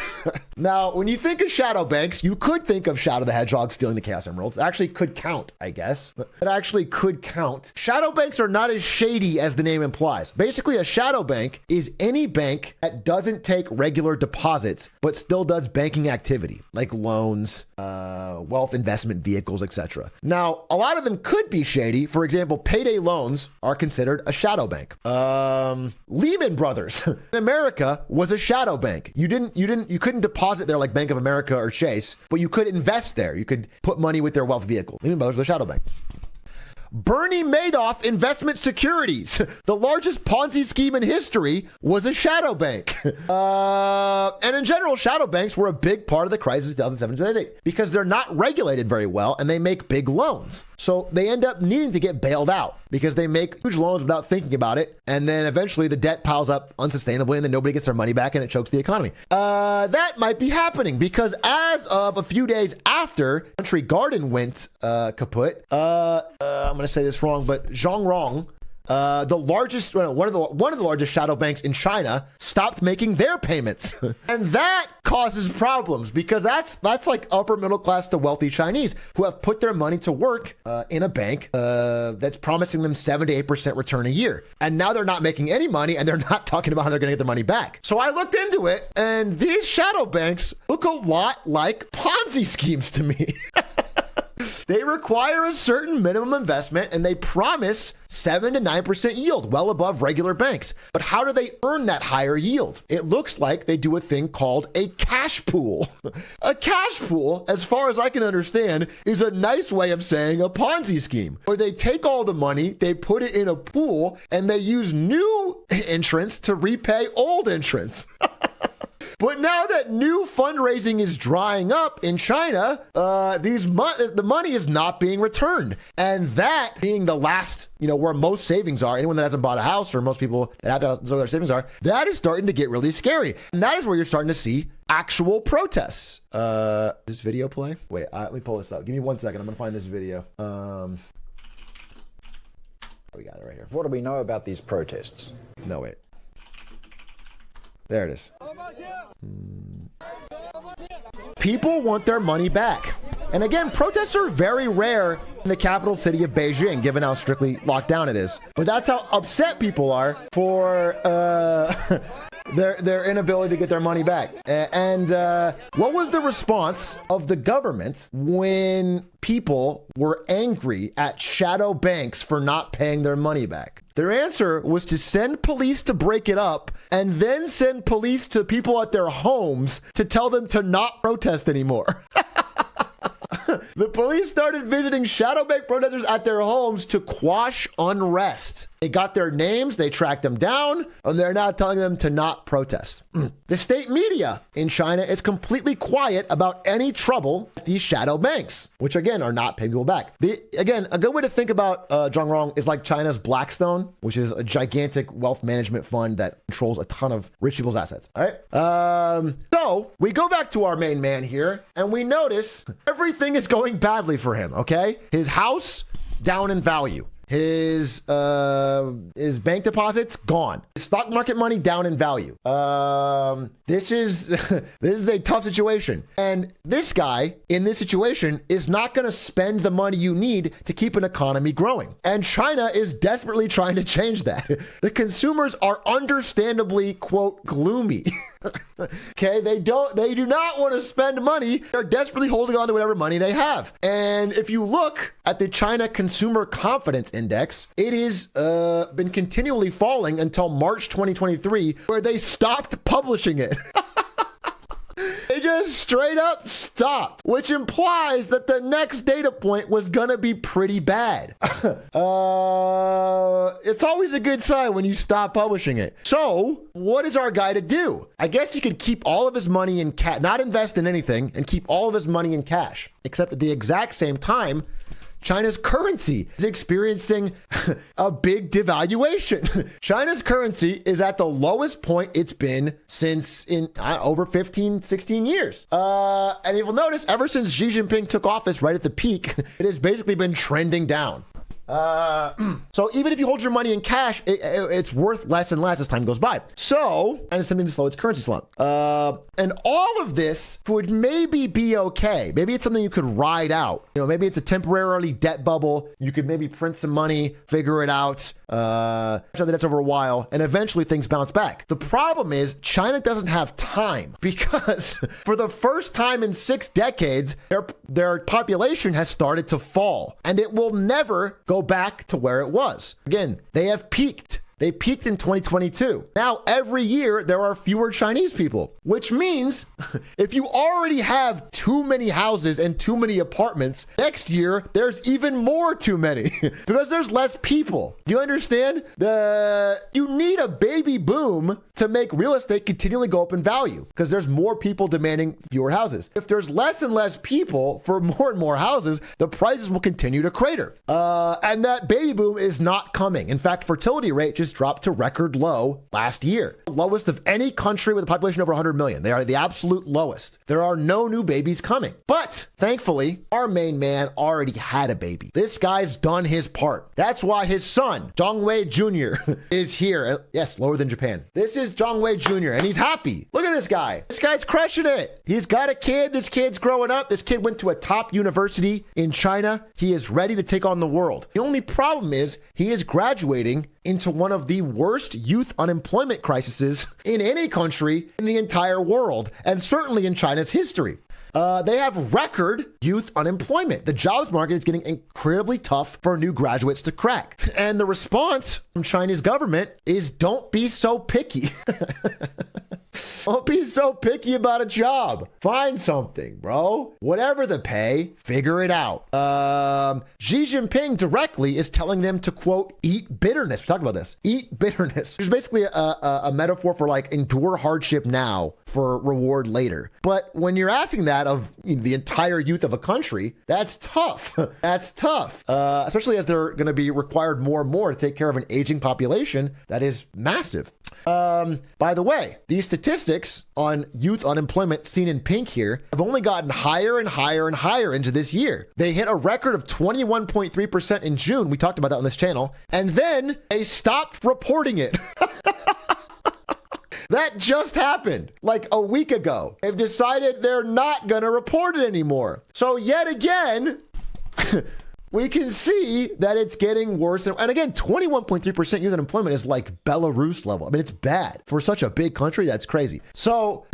Now, when you think of shadow banks, you could think of Shadow the Hedgehog stealing the Chaos Emeralds. It actually could count, I guess. It actually could count. Shadow banks are not as shady as the name implies. Basically, a shadow bank is any bank that doesn't take regular deposits, but still does banking activity, like loans, wealth investment vehicles, etc. Now, a lot of them could be shady. For example, payday loans are considered a shadow bank. Lehman Brothers in America was a shadow bank. You couldn't deposit there like Bank of America or Chase, but you could invest there. You could put money with their wealth vehicle. Lehman Brothers was a shadow bank. Bernie Madoff Investment Securities, the largest Ponzi scheme in history, was a shadow bank. And in general, shadow banks were a big part of the crisis of 2007-2008 because they're not regulated very well and they make big loans. So they end up needing to get bailed out because they make huge loans without thinking about it. And then eventually the debt piles up unsustainably and then nobody gets their money back and it chokes the economy. That might be happening because as of a few days after Country Garden went kaput, I'm going to say this wrong, but Zhongrong, one of the largest shadow banks in China, stopped making their payments. And that causes problems because that's like upper middle class to wealthy Chinese who have put their money to work in a bank that's promising them 7 to 8% return a year. And now they're not making any money and they're not talking about how they're going to get their money back. So I looked into it and these shadow banks look a lot like Ponzi schemes to me. They require a certain minimum investment and they promise 7 to 9% yield, well above regular banks. But how do they earn that higher yield? It looks like they do a thing called a cash pool. A cash pool, as far as I can understand, is a nice way of saying a Ponzi scheme, where they take all the money, they put it in a pool, and they use new entrants to repay old entrants. But now that new fundraising is drying up in China, the money is not being returned. And that being the last, where most savings are, anyone that hasn't bought a house or most people that have where their savings are, that is starting to get really scary. And that is where you're starting to see actual protests. This video play? Wait, let me pull this up. Give me 1 second. I'm going to find this video. We got it right here. What do we know about these protests? No, wait. There it is. People want their money back. And again, protests are very rare in the capital city of Beijing, given how strictly locked down it is. But that's how upset people are for their inability to get their money back. And what was the response of the government when people were angry at shadow banks for not paying their money back? Their answer was to send police to break it up and then send police to people at their homes to tell them to not protest anymore. The police started visiting shadow bank protesters at their homes to quash unrest. They got their names, they tracked them down, and they're now telling them to not protest. The state media in China is completely quiet about any trouble at these shadow banks, which again are not paying people back. Again, a good way to think about Zhongrong is like China's Blackstone, which is a gigantic wealth management fund that controls a ton of rich people's assets. All right. So we go back to our main man here, and we notice everything is going badly for him. Okay, his house down in value. His bank deposits gone. His stock market money down in value. This is a tough situation. And this guy in this situation is not going to spend the money you need to keep an economy growing. And China is desperately trying to change that. The consumers are understandably, quote, gloomy. Okay, they do not want to spend money. They're desperately holding on to whatever money they have. And if you look at the China Consumer Confidence Index, it has been continually falling until March 2023, where they stopped publishing it. They just straight up stopped, which implies that the next data point was going to be pretty bad. It's always a good sign when you stop publishing it. So what is our guy to do? I guess he could keep all of his money in cash, not invest in anything, and keep all of his money in cash. Except at the exact same time, China's currency is experiencing a big devaluation. China's currency is at the lowest point it's been since in over 15, 16 years. And you'll notice ever since Xi Jinping took office right at the peak, it has basically been trending down. So even if you hold your money in cash, it's worth less and less as time goes by. So, and it's something to slow its currency slump. And all of this would maybe be okay. Maybe it's something you could ride out. Maybe it's a temporarily debt bubble. You could maybe print some money, figure it out. That's over a while, and eventually things bounce back. The problem is China doesn't have time because for the first time in 6 decades, their population has started to fall, and it will never go back to where it was. Again, they have peaked. They peaked in 2022. Now, every year, there are fewer Chinese people, which means if you already have too many houses and too many apartments, next year, there's even more too many because there's less people. Do you understand? You need a baby boom to make real estate continually go up in value because there's more people demanding fewer houses. If there's less and less people for more and more houses, the prices will continue to crater. And that baby boom is not coming. In fact, fertility rate just dropped to record low last year. The lowest of any country with a population over 100 million. They are the absolute lowest. There are no new babies coming. But thankfully, our main man already had a baby. This guy's done his part. That's why his son, Zhang Wei Jr. is here. Yes, lower than Japan. This is Zhang Wei Jr. and he's happy. Look at this guy. This guy's crushing it. He's got a kid. This kid's growing up. This kid went to a top university in China. He is ready to take on the world. The only problem is he is graduating into one of the worst youth unemployment crises in any country in the entire world, and certainly in China's history. They have record youth unemployment. The jobs market is getting incredibly tough for new graduates to crack. And the response from China's government is don't be so picky. Don't be so picky about a job. Find something, bro. Whatever the pay, figure it out. Xi Jinping directly is telling them to, quote, eat bitterness. We talked about this. Eat bitterness. There's basically a metaphor for like endure hardship now for reward later. But when you're asking that of the entire youth of a country, that's tough. That's tough. Especially as they're going to be required more and more to take care of an aging population that is massive. By the way, these statistics on youth unemployment seen in pink here have only gotten higher and higher and higher into this year. They hit a record of 21.3% in June. We talked about that on this channel. And then they stopped reporting it. That just happened like a week ago. They've decided they're not going to report it anymore. So yet again, we can see that it's getting worse. And again, 21.3% youth unemployment is like Belarus level. I mean, it's bad. For such a big country, that's crazy. So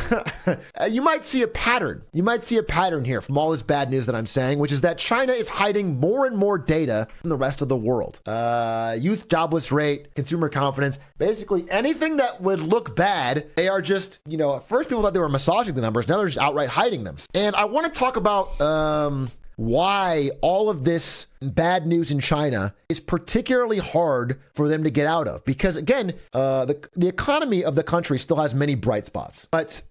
you might see a pattern. You might see a pattern here from all this bad news that I'm saying, which is that China is hiding more and more data from the rest of the world. Youth jobless rate, consumer confidence, basically anything that would look bad, they are just, at first people thought they were massaging the numbers. Now they're just outright hiding them. And I want to talk about why all of this bad news in China is particularly hard for them to get out of. Because again, the economy of the country still has many bright spots. But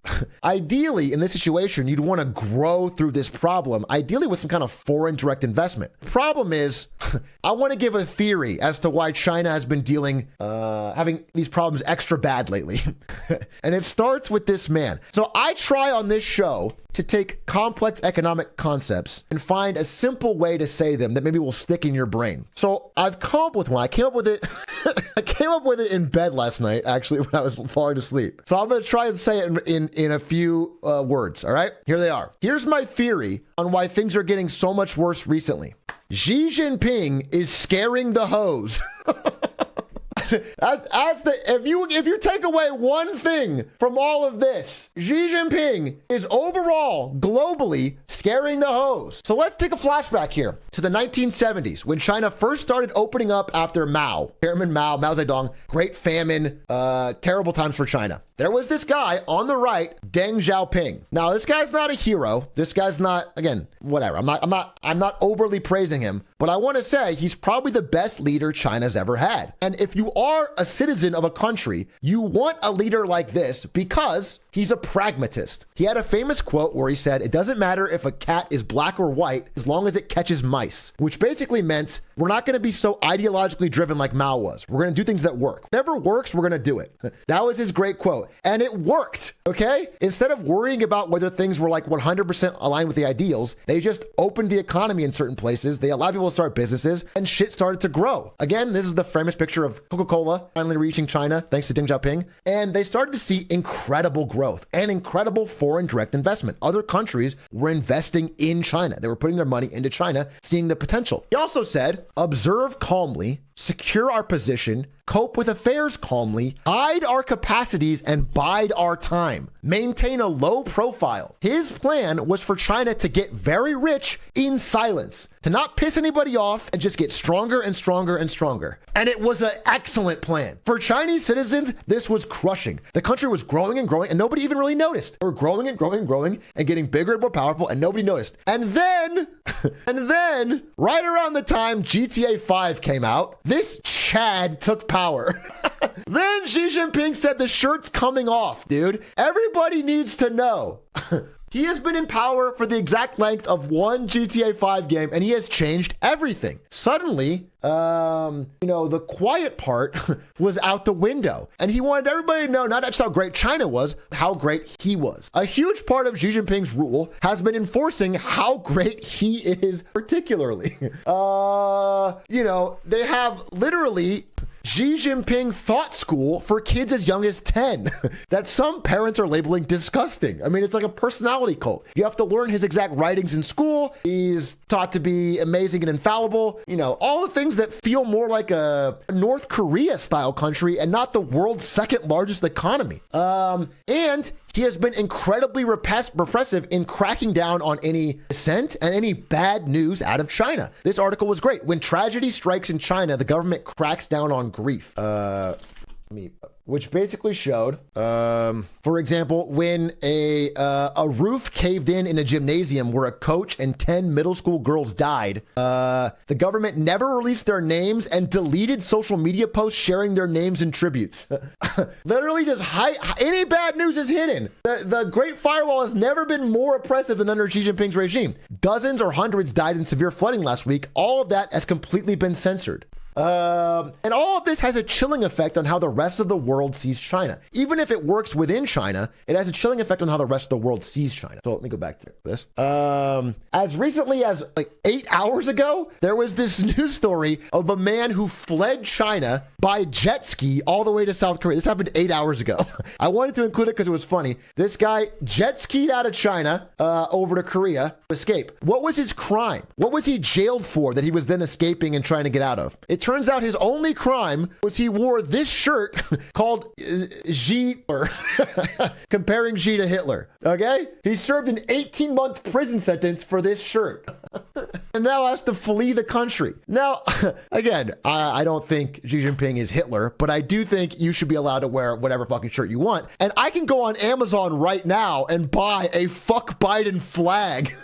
ideally, in this situation, you'd want to grow through this problem, ideally with some kind of foreign direct investment. Problem is, I want to give a theory as to why China has been having these problems extra bad lately. And it starts with this man. So I try on this show to take complex economic concepts and find a simple way to say them that maybe will stick in your brain. So I've come up with one. I came up with it in bed last night, actually, when I was falling asleep. So I'm going to try and say it in a few words. All right, here they are. Here's my theory on why things are getting so much worse recently. Xi Jinping is scaring the hoes. If you take away one thing from all of this, Xi Jinping is overall globally scaring the hoes. So let's take a flashback here to the 1970s when China first started opening up after Chairman Mao Zedong, Great Famine, terrible times for China. There was this guy on the right, Deng Xiaoping. Now, this guy's not a hero. This guy's not, again, whatever. I'm not overly praising him, but I want to say he's probably the best leader China's ever had. And if you are a citizen of a country, you want a leader like this because he's a pragmatist. He had a famous quote where he said, "It doesn't matter if a cat is black or white as long as it catches mice," which basically meant we're not going to be so ideologically driven like Mao was. We're going to do things that work. Whatever works, we're going to do it. That was his great quote. And it worked, okay? Instead of worrying about whether things were like 100% aligned with the ideals, they just opened the economy in certain places. They allowed people to start businesses and shit started to grow. Again, this is the famous picture of Coca-Cola finally reaching China, thanks to Deng Xiaoping. And they started to see incredible growth and incredible foreign direct investment. Other countries were investing in China. They were putting their money into China, seeing the potential. He also said, observe calmly, secure our position, cope with affairs calmly, hide our capacities, and bide our time. Maintain a low profile. His plan was for China to get very rich in silence, to not piss anybody off and just get stronger and stronger and stronger. And it was an excellent plan. For Chinese citizens, this was crushing. The country was growing and growing and nobody even really noticed. They were growing and growing and growing and getting bigger and more powerful and nobody noticed. And then, right around the time GTA 5 came out, this Chad took power. Then Xi Jinping said the shirt's coming off, dude. Everybody needs to know. He has been in power for the exact length of one GTA 5 game, and he has changed everything. Suddenly, the quiet part was out the window. And he wanted everybody to know not just how great China was, but how great he was. A huge part of Xi Jinping's rule has been enforcing how great he is particularly. They have literally Xi Jinping thought school for kids as young as 10 that some parents are labeling disgusting. I mean, it's like a personality cult. You have to learn his exact writings in school. He's taught to be amazing and infallible. All the things that feel more like a North Korea style country and not the world's second largest economy. And he has been incredibly repressive in cracking down on any dissent and any bad news out of China. This article was great. When tragedy strikes in China, the government cracks down on grief. Which basically showed, for example, when a roof caved in a gymnasium where a coach and 10 middle school girls died, the government never released their names and deleted social media posts sharing their names and tributes. Literally just any bad news is hidden. The Great Firewall has never been more oppressive than under Xi Jinping's regime. Dozens or hundreds died in severe flooding last week. All of that has completely been censored. And all of this has a chilling effect on how the rest of the world sees China. Even if it works within China, it has a chilling effect on how the rest of the world sees China. So let me go back to this. As recently as like 8 hours ago, there was this news story of a man who fled China by jet ski all the way to South Korea. This happened 8 hours ago. I wanted to include it because it was funny. This guy jet skied out of China over to Korea to escape. What was his crime? What was he jailed for that he was then escaping and trying to get out of? It turns out his only crime was he wore this shirt called Xi, comparing Xi to Hitler. Okay? He served an 18-month prison sentence for this shirt. And now has to flee the country. Now, again, I don't think Xi Jinping is Hitler, but I do think you should be allowed to wear whatever fucking shirt you want. And I can go on Amazon right now and buy a fuck Biden flag.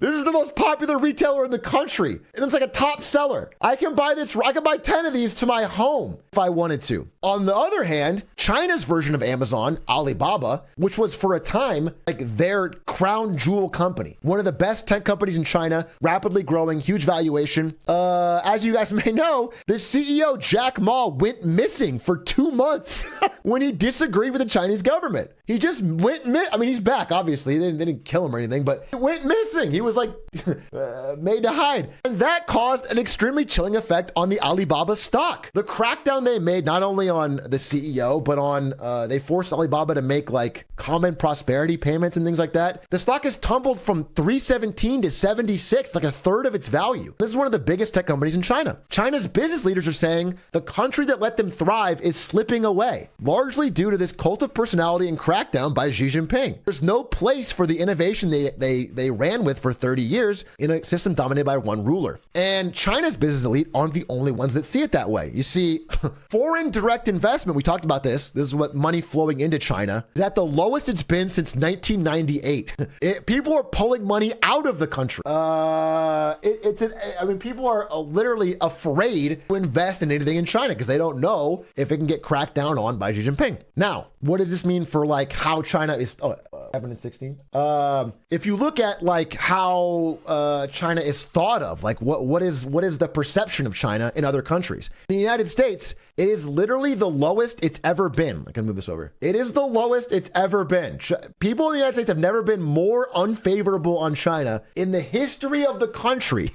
This is the most popular retailer in the country. And it's like a top seller. I can buy 10 of these to my home if I wanted to. On the other hand, China's version of Amazon, Alibaba, which was for a time like their crown jewel company, one of the best tech companies in China, rapidly growing, huge valuation. As you guys may know, the CEO, Jack Ma, went missing for 2 months when he disagreed with the Chinese government. He just went he's back, obviously. They didn't kill him or anything, but he went missing. He was like made to hide. And that caused an extremely chilling effect on the Alibaba stock. The crackdown they made not only on the CEO, but on they forced Alibaba to make like common prosperity payments and things like that. The stock has tumbled from 317 to 76, like a third of its value. This is one of the biggest tech companies in China. China's business leaders are saying the country that let them thrive is slipping away, largely due to this cult of personality and crackdown by Xi Jinping. There's no place for the innovation they ran with for 30 years in a system dominated by one ruler. And China's business elite aren't the only ones that see it that way. You see, foreign direct investment, we talked about this is what money flowing into China, is at the lowest it's been since 1998. People are pulling money out of the country. People are literally afraid to invest in anything in China because they don't know if it can get cracked down on by Xi Jinping. Now, what does this mean for like how China is? Happened in 16. If you look at like how China is thought of, like what is the perception of China in other countries? In the United States, it is literally the lowest it's ever been. I can move this over. It is the lowest it's ever been. People in the United States have never been more unfavorable on China in the history of the country,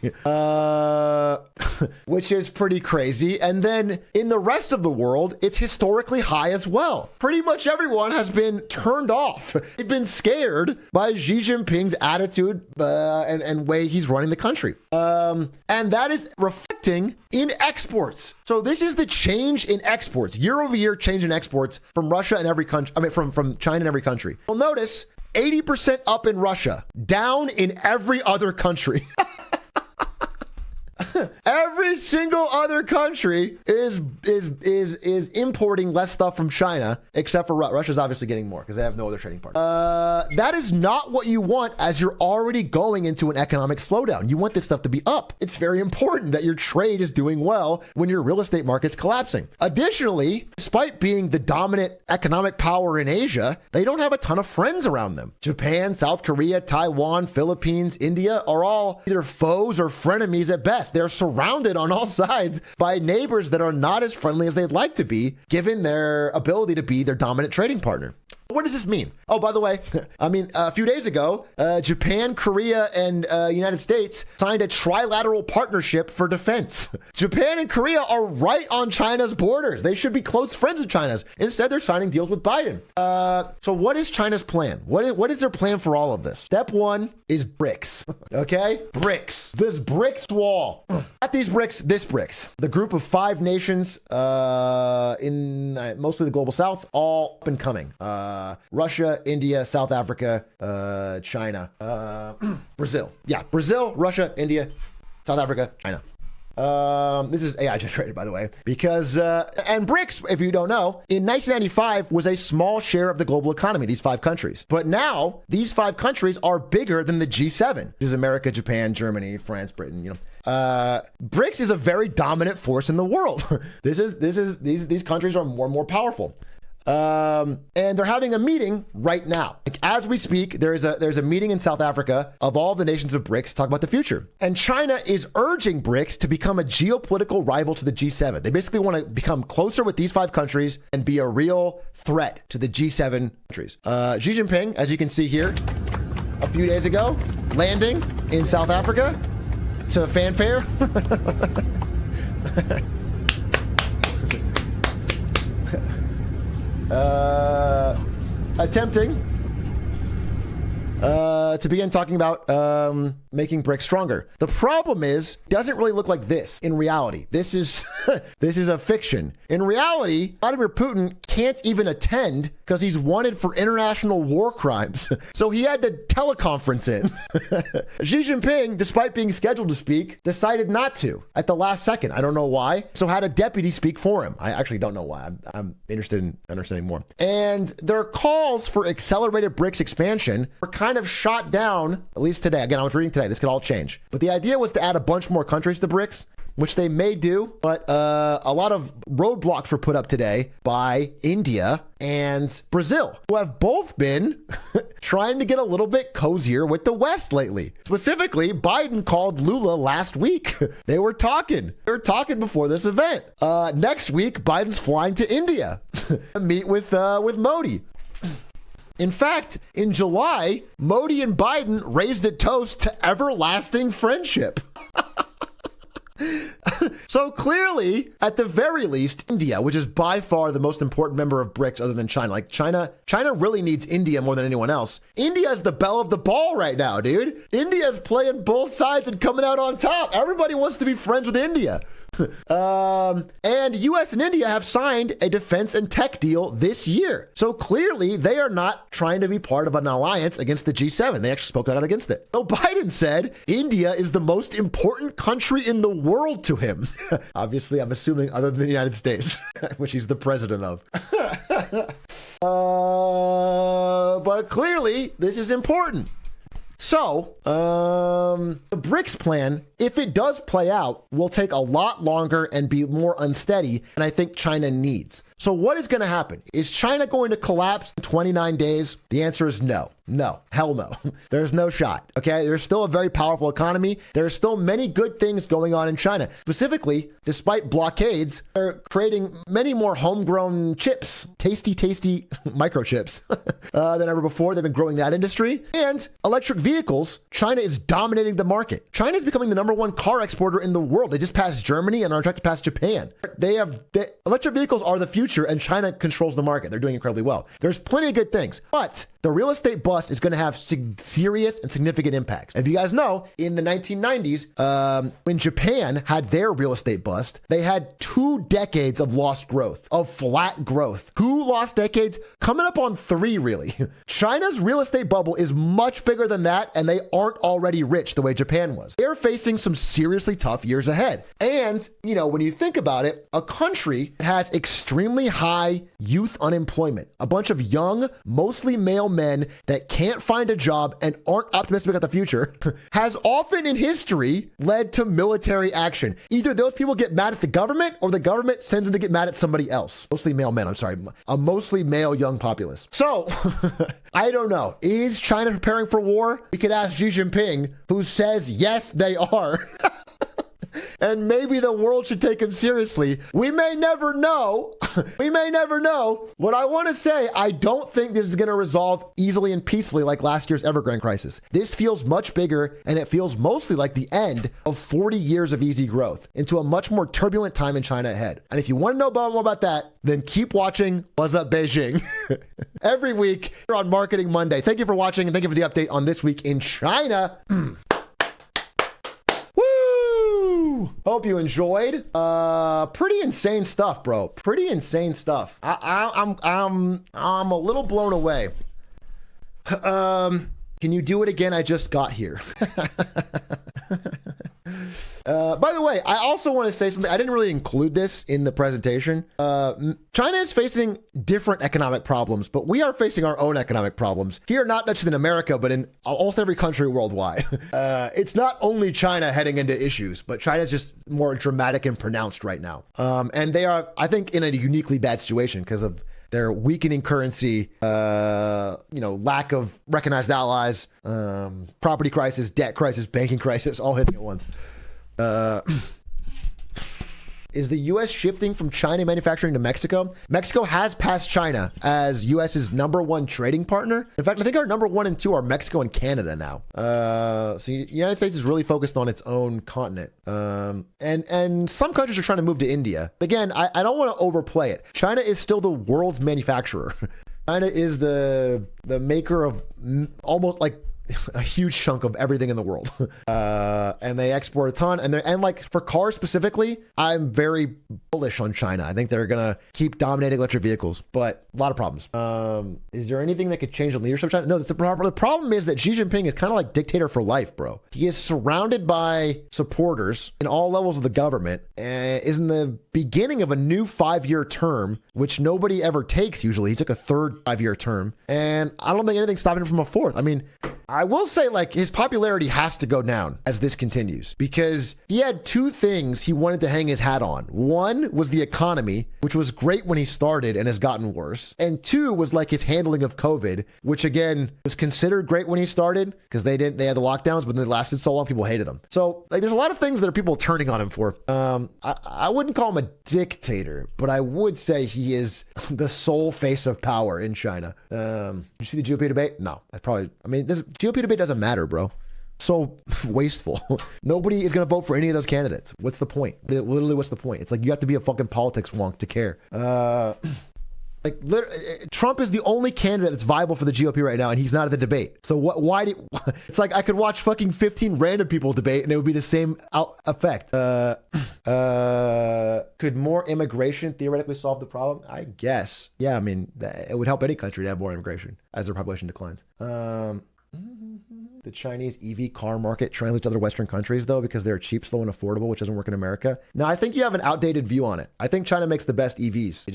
which is pretty crazy. And then in the rest of the world, it's historically high as well. Pretty much everyone has been turned off. They've been scared by Xi Jinping's attitude and way he's running the country. And that is reflecting in exports. So this is the change in exports, year over year change in exports from Russia and every country, from China and every country. Well, notice 80% up in Russia, down in every other country. Every single other country is importing less stuff from China, except for Russia's obviously getting more because they have no other trading partner. That is not what you want as you're already going into an economic slowdown. You want this stuff to be up. It's very important that your trade is doing well when your real estate market's collapsing. Additionally, despite being the dominant economic power in Asia, they don't have a ton of friends around them. Japan, South Korea, Taiwan, Philippines, India are all either foes or frenemies at best. They're surrounded on all sides by neighbors that are not as friendly as they'd like to be, given their ability to be their dominant trading partner. What does this mean? Oh, by the way, a few days ago, Japan, Korea, and United States signed a trilateral partnership for defense. Japan and Korea are right on China's borders. They should be close friends with China's. Instead, they're signing deals with Biden. So what is China's plan? What is their plan for all of this? Step one is BRICS. Okay? BRICS. This BRICS wall. Not these BRICS, this BRICS. The group of 5 nations in mostly the global south, all up and coming. Russia, India, South Africa, China, Brazil. Yeah, Brazil, Russia, India, South Africa, China. This is AI generated, by the way, because, and BRICS, if you don't know, in 1995 was a small share of the global economy, these 5 countries. But now these 5 countries are bigger than the G7, which is America, Japan, Germany, France, Britain, BRICS is a very dominant force in the world. These countries are more and more powerful. And they're having a meeting right now. Like, as we speak, there's a meeting in South Africa of all the nations of BRICS to talk about the future. And China is urging BRICS to become a geopolitical rival to the G7. They basically want to become closer with these 5 countries and be a real threat to the G7 countries. Xi Jinping, as you can see here, a few days ago, landing in South Africa to fanfare. Attempting to begin talking about making BRICS stronger. The problem is, it doesn't really look like this in reality. This is this is a fiction. In reality, Vladimir Putin can't even attend because he's wanted for international war crimes. So he had to teleconference in. Xi Jinping, despite being scheduled to speak, decided not to at the last second. I don't know why. So had a deputy speak for him. I actually don't know why. I'm interested in understanding more. And their calls for accelerated BRICS expansion were kind of shot down, at least today. Again, I was reading today. This could all change. But the idea was to add a bunch more countries to BRICS, which they may do, but a lot of roadblocks were put up today by India and Brazil, who have both been trying to get a little bit cozier with the West lately. Specifically, Biden called Lula last week. They were talking before this event. Next week, Biden's flying to India to meet with Modi. In fact, in July, Modi and Biden raised a toast to everlasting friendship. So clearly, at the very least, India, which is by far the most important member of BRICS other than China. Like China really needs India more than anyone else. India is the belle of the ball right now, dude. India's playing both sides and coming out on top. Everybody wants to be friends with India. And US and India have signed a defense and tech deal this year. So clearly they are not trying to be part of an alliance against the G7. They actually spoke out against it. So Biden said India is the most important country in the world to him. Obviously, I'm assuming other than the United States, which he's the president of. But clearly this is important. So, the BRICS plan, if it does play out, will take a lot longer and be more unsteady than I think China needs. So what is going to happen? Is China going to collapse in 29 days? The answer is no. No. Hell no. There's no shot. Okay? There's still a very powerful economy. There are still many good things going on in China. Specifically, despite blockades, they're creating many more homegrown chips, tasty microchips than ever before. They've been growing that industry. And electric vehicles, China is dominating the market. China is becoming the #1 car exporter in the world. They just passed Germany and are on track to pass Japan. Electric vehicles are the future, and China controls the market. They're doing incredibly well. There's plenty of good things, but the real estate bust is going to have serious and significant impacts. If you guys know, in the 1990s, when Japan had their real estate bust, they had 2 decades of lost growth, of flat growth. 2 lost decades, coming up on 3, really. China's real estate bubble is much bigger than that, and they aren't already rich the way Japan was. They're facing some seriously tough years ahead. And, when you think about it, a country that has extremely high youth unemployment, a bunch of young, mostly male men that can't find a job and aren't optimistic about the future, has often in history led to military action. Either those people get mad at the government or the government sends them to get mad at somebody else. Mostly male men, I'm sorry. A mostly male young populace. So, I don't know. Is China preparing for war? We could ask Xi Jinping, who says, yes, they are. And maybe the world should take him seriously. We may never know. We may never know. What I want to say, I don't think this is going to resolve easily and peacefully like last year's Evergrande crisis. This feels much bigger, and it feels mostly like the end of 40 years of easy growth into a much more turbulent time in China ahead. And if you want to know more about that, then keep watching What's Up Beijing every week here on Marketing Monday. Thank you for watching, and thank you for the update on This Week in China. Woo! Hope you enjoyed. Pretty insane stuff, bro. Pretty insane stuff. I'm a little blown away. Can you do it again? I just got here. By the way, I also want to say something. I didn't really include this in the presentation. China is facing different economic problems, but we are facing our own economic problems here, not just in America, but in almost every country worldwide. It's not only China heading into issues, but China's just more dramatic and pronounced right now. And they are, I think, in a uniquely bad situation because of their weakening currency, lack of recognized allies, property crisis, debt crisis, banking crisis, all hitting at once. Is the U.S. shifting from China manufacturing to Mexico? Mexico has passed China as U.S.'s #1 trading partner. In fact, I think our #1 and 2 are Mexico and Canada now. So the United States is really focused on its own continent. And some countries are trying to move to India. Again, I don't want to overplay it. China is still the world's manufacturer. China is the maker of almost like a huge chunk of everything in the world. And they export a ton. And like for cars specifically, I'm very bullish on China. I think they're going to keep dominating electric vehicles, but a lot of problems. Is there anything that could change the leadership of China? No, the problem is that Xi Jinping is kind of like dictator for life, bro. He is surrounded by supporters in all levels of the government and is in the beginning of a new 5-year term, which nobody ever takes usually. He took a third 5-year term, and I don't think anything's stopping him from a fourth. I mean, I will say, like, his popularity has to go down as this continues because he had 2 things he wanted to hang his hat on. One was the economy, which was great when he started and has gotten worse. And 2 was like his handling of COVID, which again was considered great when he started because they had the lockdowns, but they lasted so long, people hated him. So like, there's a lot of things that are people turning on him for. I wouldn't call him a dictator, but I would say he is the sole face of power in China. Did you see the GOP debate? No, this GOP debate doesn't matter, bro. So wasteful. Nobody is going to vote for any of those candidates. What's the point? Literally, what's the point? It's like you have to be a fucking politics wonk to care. Trump is the only candidate that's viable for the GOP right now, and he's not at the debate. So it's like I could watch fucking 15 random people debate, and it would be the same effect. Could more immigration theoretically solve the problem? I guess. Yeah, I mean, it would help any country to have more immigration as their population declines. The Chinese EV car market translates to other Western countries, though, because they're cheap, slow, and affordable, which doesn't work in America. Now, I think you have an outdated view on it. I think China makes the best EVs.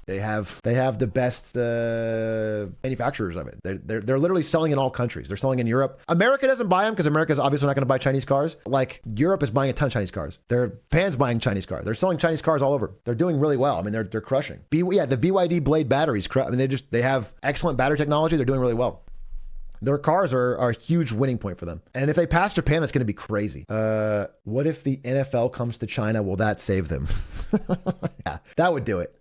They have the best manufacturers of it. They're literally selling in all countries. They're selling in Europe. America doesn't buy them because America's obviously not going to buy Chinese cars. Like Europe is buying a ton of Chinese cars. Japan's buying Chinese cars. They're selling Chinese cars all over. They're doing really well. I mean, they're crushing. The BYD Blade batteries. I mean, they have excellent battery technology. They're doing really well. Their cars are a huge winning point for them. And if they pass Japan, that's going to be crazy. What if the NFL comes to China? Will that save them? Yeah, that would do it.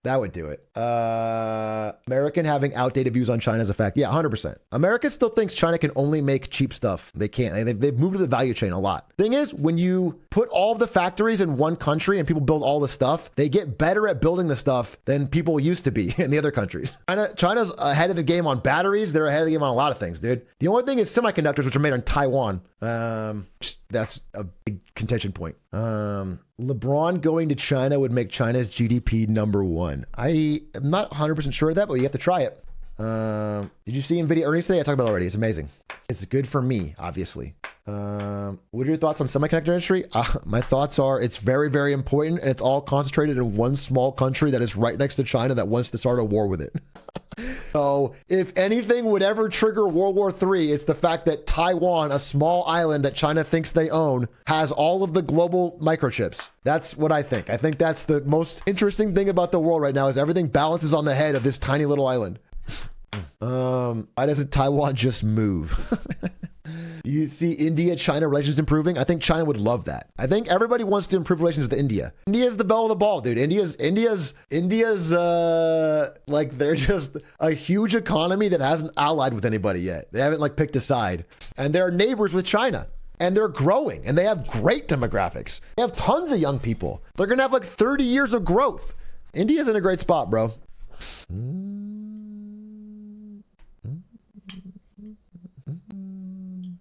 American having outdated views on China is a fact. Yeah, 100%. America still thinks China can only make cheap stuff. They can't. They've moved to the value chain a lot. Thing is, when you put all of the factories in one country and people build all the stuff, they get better at building the stuff than people used to be in the other countries. China's ahead of the game on batteries. They're ahead of the game on a lot of things, dude. The only thing is semiconductors, which are made in Taiwan. That's a big contention point. LeBron going to China would make China's GDP #1. I am not 100% sure of that, but you have to try it. Did you see NVIDIA earnings today? I talked about it already. It's amazing. It's good for me, obviously. What are your thoughts on semiconductor industry? My thoughts are it's very, very important, and it's all concentrated in one small country that is right next to China that wants to start a war with it. So if anything would ever trigger World War III, it's the fact that Taiwan, a small island that China thinks they own, has all of the global microchips. That's what I think. I think that's the most interesting thing about the world right now is everything balances on the head of this tiny little island. Why doesn't Taiwan just move? You see India-China relations improving? I think China would love that. I think everybody wants to improve relations with India. India's the belle of the ball, dude. India's like, they're just a huge economy that hasn't allied with anybody yet. They haven't like picked a side. And they're neighbors with China. And they're growing. And they have great demographics. They have tons of young people. They're going to have like 30 years of growth. India's in a great spot, bro.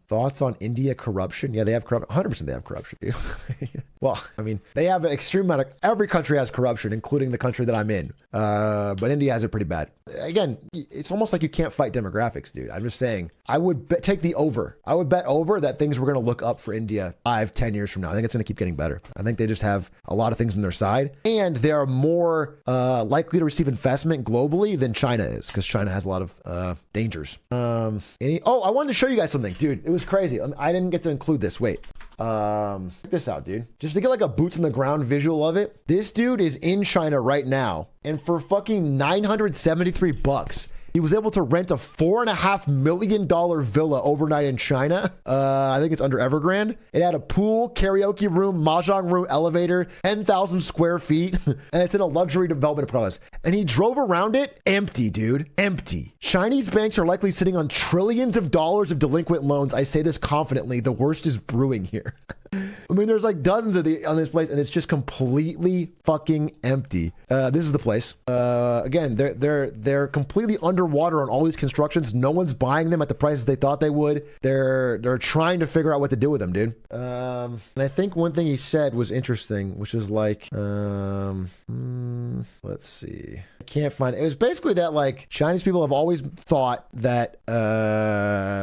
Thoughts on India corruption? Yeah, they have corruption. 100% they have corruption. Well, I mean, they have an extreme amount of, every country has corruption, including the country that I'm in. But India has it pretty bad. Again, it's almost like you can't fight demographics, dude. I'm just saying, I would take the over. I would bet over that things were going to look up for India 5-10 years from now. I think it's going to keep getting better. I think they just have a lot of things on their side, and they are more likely to receive investment globally than China is, because China has a lot of dangers. I wanted to show you guys something, dude. It was crazy. I didn't get to include this. Wait. Check this out, dude. Just to get like a boots on the ground visual of it. This dude is in China right now, and for fucking $973, he was able to rent a $4.5 million villa overnight in China. I think it's under Evergrande. It had a pool, karaoke room, mahjong room, elevator, 10,000 square feet, and it's in a luxury development process. And he drove around it empty, dude. Empty. Chinese banks are likely sitting on trillions of dollars of delinquent loans. I say this confidently. The worst is brewing here. I mean, there's like dozens of on this place, and it's just completely fucking empty. This is the place. Again, they're completely underwater on all these constructions. No one's buying them at the prices they thought they would. They're trying to figure out what to do with them, dude. And I think one thing he said was interesting, which was like, let's see. I can't find it. It was basically that like Chinese people have always thought that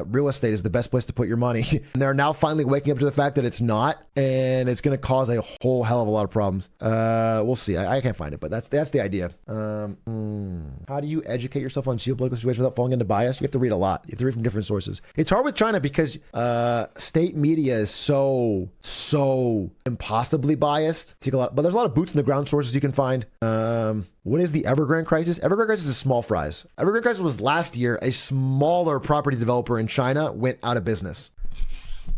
real estate is the best place to put your money, and they're now finally waking up to the fact that it's not, and it's going to cause a whole hell of a lot of problems. We'll see. I can't find it, but that's the idea. How do you educate yourself on geopolitical situations without falling into bias? You have to read a lot. You have to read from different sources. It's hard with China because state media is so impossibly biased. But there's a lot of boots in the ground sources you can find. What is the Evergrande crisis? Evergrande crisis is small fries. Evergrande crisis was last year. A smaller property developer in China went out of business,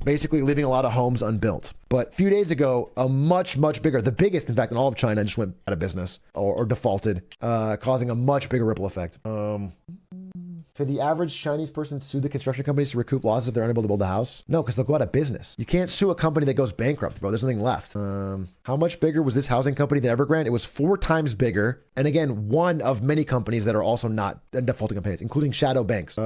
basically leaving a lot of homes unbuilt. But a few days ago, a much bigger, the biggest, in fact, in all of China, just went out of business or defaulted, causing a much bigger ripple effect. Could the average Chinese person sue the construction companies to recoup losses if they're unable to build a house? No, because they'll go out of business. You can't sue a company that goes bankrupt, bro. There's nothing left. How much bigger was this housing company than Evergrande? It was 4 times bigger. And again, one of many companies that are also not defaulting on payments, including shadow banks.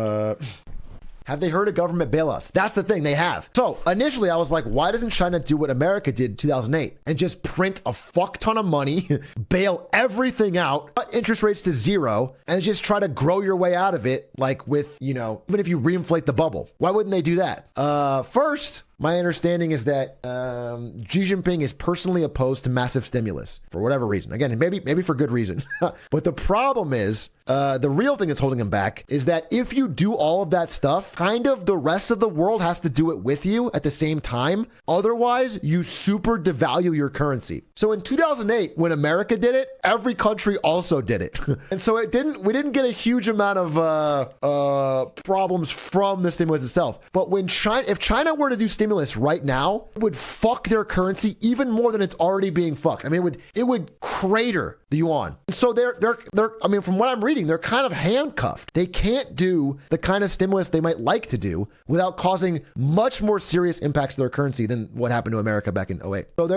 Have they heard of government bailouts? That's the thing, they have. So initially I was like, why doesn't China do what America did in 2008 and just print a fuck ton of money, bail everything out, cut interest rates to zero, and just try to grow your way out of it, like with, even if you reinflate the bubble? Why wouldn't they do that? First, my understanding is that Xi Jinping is personally opposed to massive stimulus for whatever reason. Again, maybe for good reason. But the problem is, the real thing that's holding him back is that if you do all of that stuff, kind of the rest of the world has to do it with you at the same time. Otherwise, you super devalue your currency. So in 2008, when America did it, every country also did it. And so we didn't get a huge amount of problems from the stimulus itself. But if China were to do stimulus right now, it would fuck their currency even more than it's already being fucked. I mean, it would crater the yuan. So they're I mean, from what I'm reading, they're kind of handcuffed. They can't do the kind of stimulus they might like to do without causing much more serious impacts to their currency than what happened to America back in 2008. So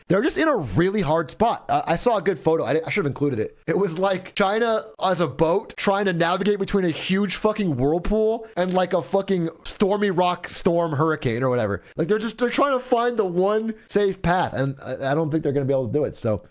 they're just in a really hard spot. I saw a good photo. I should have included it. It was like China as a boat trying to navigate between a huge fucking whirlpool and like a fucking stormy rock storm hurricane or whatever. Like they're trying to find the one safe path, and I don't think they're going to be able to do it. So,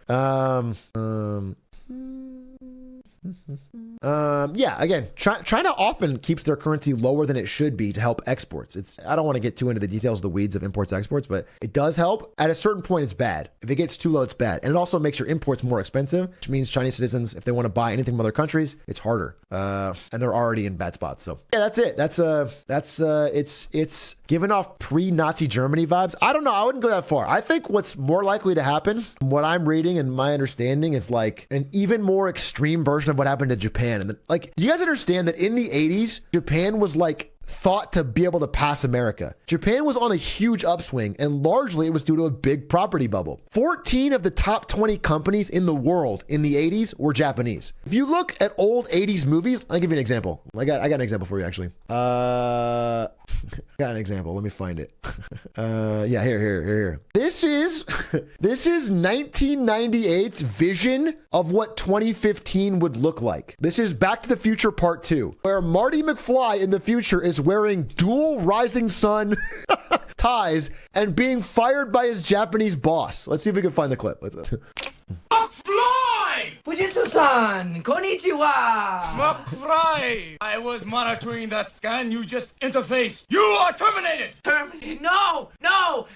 yeah, again, China often keeps their currency lower than it should be to help exports. I don't want to get too into the details of the weeds of imports exports, but it does help. At a certain point, it's bad. If it gets too low, it's bad. And it also makes your imports more expensive, which means Chinese citizens, if they want to buy anything from other countries, it's harder. And they're already in bad spots. So yeah, that's it. It's giving off pre-Nazi Germany vibes. I don't know. I wouldn't go that far. I think what's more likely to happen, from what I'm reading and my understanding, is like an even more extreme version of what happened to Japan. And like, do you guys understand that in the 80s, Japan was like thought to be able to pass America? Japan was on a huge upswing, and largely it was due to a big property bubble. 14 of the top 20 companies in the world in the 80s were Japanese. If you look at old 80s movies, I'll give you an example. I got an example for you, actually. I got an example. Let me find it. Yeah, here. This is 1998's vision of what 2015 would look like. This is Back to the Future Part 2, where Marty McFly in the future is wearing dual Rising Sun ties and being fired by his Japanese boss. Let's see if we can find the clip. Fujitsu-san, konnichiwa. McFly! I was monitoring that scan you just interfaced. You are terminated! Terminated? No,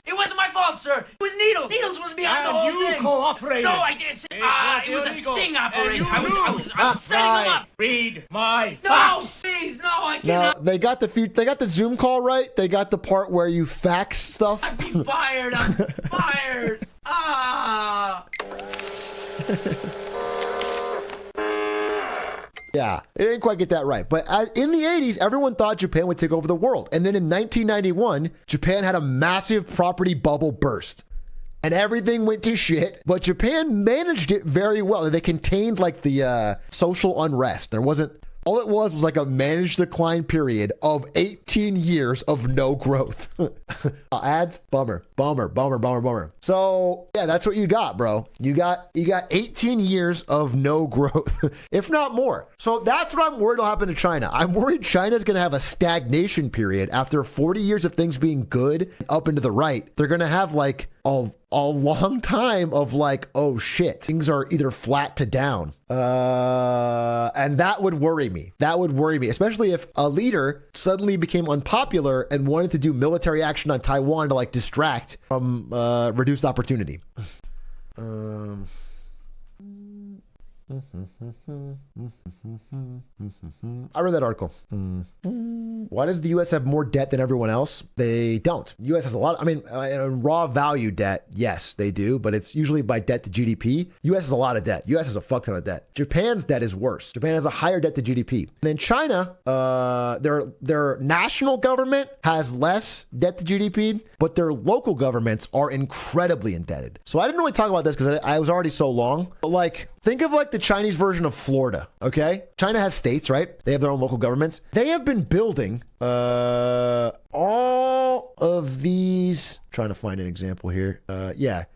it wasn't my fault, sir. It was Needles. Needles was behind the whole And you thing. cooperated. No, I didn't. It was a illegal. sting And operation. you I knew. was setting them up. Read my No, facts. please, no, I Now, cannot. they got the Zoom call right. They got the part where you fax stuff. I'd be fired. I'm fired. Ah. Yeah, it didn't quite get that right. But in the 80s, everyone thought Japan would take over the world. And then in 1991, Japan had a massive property bubble burst. And everything went to shit. But Japan managed it very well. They contained like the social unrest. There wasn't... All it was like a managed decline period of 18 years of no growth. Ads? Bummer. So, yeah, that's what you got, bro. You got 18 years of no growth, if not more. So that's what I'm worried will happen to China. I'm worried China's going to have a stagnation period after 40 years of things being good up and to the right. They're going to have like a long time of like, oh shit, things are either flat to down. And that would worry me. Especially if a leader suddenly became unpopular and wanted to do military action on Taiwan to like distract from reduced opportunity. I read that article. Why does the U.S. have more debt than everyone else? They don't. The U.S. has a lot. I mean, in raw value debt, yes, they do, but it's usually by debt to GDP. U.S. has a lot of debt. U.S. has a fuck ton of debt. Japan's debt is worse. Japan has a higher debt to GDP. And then China, their national government has less debt to GDP, but their local governments are incredibly indebted. So I didn't really talk about this because I was already so long. But like, think of like the Chinese version of Florida, okay? China has states, right? They have their own local governments. They have been building all of these, trying to find an example here.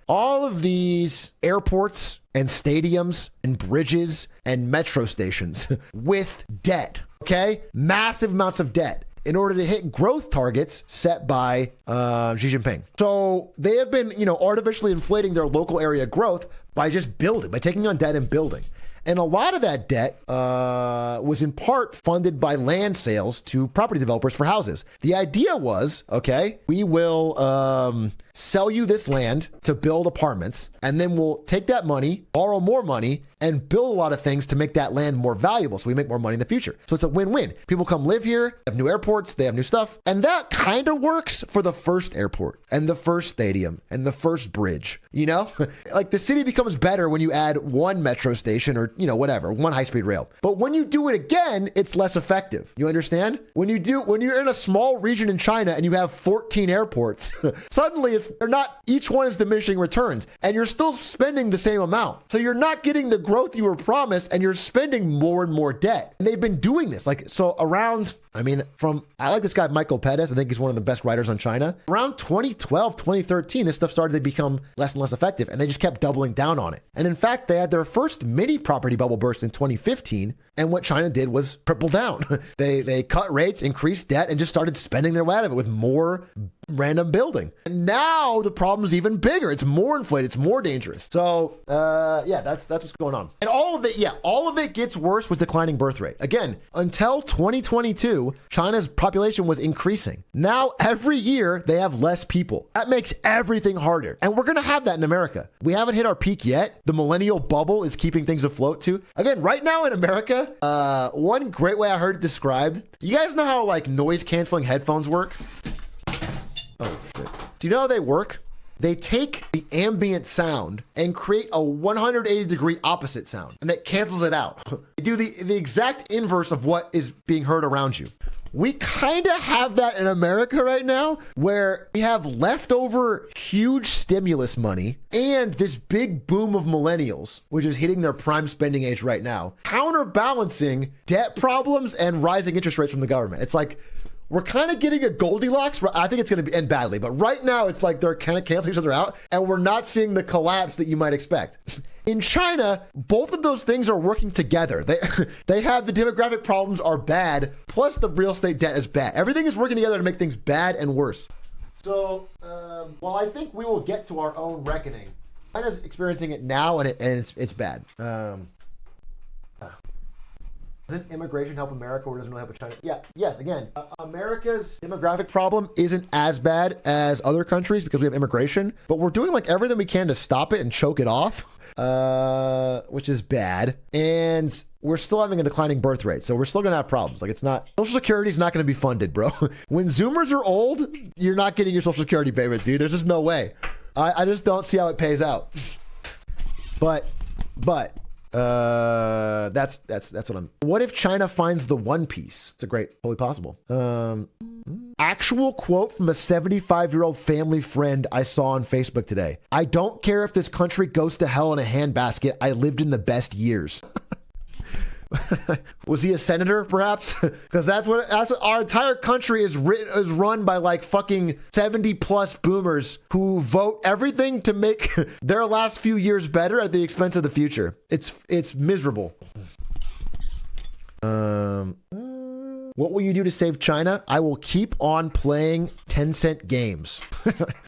All of these airports and stadiums and bridges and metro stations with debt, okay? Massive amounts of debt in order to hit growth targets set by Xi Jinping. So they have been, artificially inflating their local area growth by just building, by taking on debt and building. And a lot of that debt was in part funded by land sales to property developers for houses. The idea was, okay, we will sell you this land to build apartments, and then we'll take that money, borrow more money, and build a lot of things to make that land more valuable so we make more money in the future. So it's a win-win. People come live here, have new airports, they have new stuff. And that kind of works for the first airport and the first stadium and the first bridge, Like the city becomes better when you add one metro station or, whatever, one high-speed rail. But when you do it again, it's less effective. You understand? When you're in a small region in China and you have 14 airports, suddenly they're not, each one is diminishing returns and you're still spending the same amount. So you're not getting the growth you were promised and you're spending more and more debt. And they've been doing this I like this guy, Michael Pettis. I think he's one of the best writers on China. Around 2012, 2013, this stuff started to become less and less effective and they just kept doubling down on it. And in fact, they had their first mini property bubble burst in 2015. And what China did was triple down. They cut rates, increased debt, and just started spending their way out of it with more random building. And now the problem is even bigger. It's more inflated. It's more dangerous. So, that's what's going on. And all of it gets worse with declining birth rate. Again, until 2022, China's population was increasing. Now, every year, they have less people. That makes everything harder. And we're going to have that in America. We haven't hit our peak yet. The millennial bubble is keeping things afloat too. Again, right now in America, one great way I heard it described, you guys know how like noise canceling headphones work? Oh shit. Do you know how they work? They take the ambient sound and create a 180-degree opposite sound, and that cancels it out. They do the exact inverse of what is being heard around you. We kind of have that in America right now, where we have leftover huge stimulus money and this big boom of millennials, which is hitting their prime spending age right now, counterbalancing debt problems and rising interest rates from the government. It's like, we're kind of getting a Goldilocks. I think it's going to end badly, but right now it's like they're kind of canceling each other out and we're not seeing the collapse that you might expect. In China, both of those things are working together. They have the demographic problems are bad, plus the real estate debt is bad. Everything is working together to make things bad and worse. So, well, I think we will get to our own reckoning. China's experiencing it now, and it's bad. Doesn't immigration help America, or doesn't it help China? Yeah, yes, again, America's demographic problem isn't as bad as other countries because we have immigration, but we're doing like everything we can to stop it and choke it off, which is bad. And we're still having a declining birth rate, so we're still gonna have problems. Like, it's not, Social Security is not gonna be funded, bro. When Zoomers are old, you're not getting your Social Security payment, dude. There's just no way. I just don't see how it pays out. But that's what I'm. What if China finds the One Piece? It's a great, totally possible. Actual quote from a 75-year-old family friend I saw on Facebook today. I don't care if this country goes to hell in a handbasket. I lived in the best years. Was he a senator, perhaps? Because that's what our entire country is run by, like, fucking 70+ boomers who vote everything to make their last few years better at the expense of the future. It's miserable. What will you do to save China? I will keep on playing Tencent games.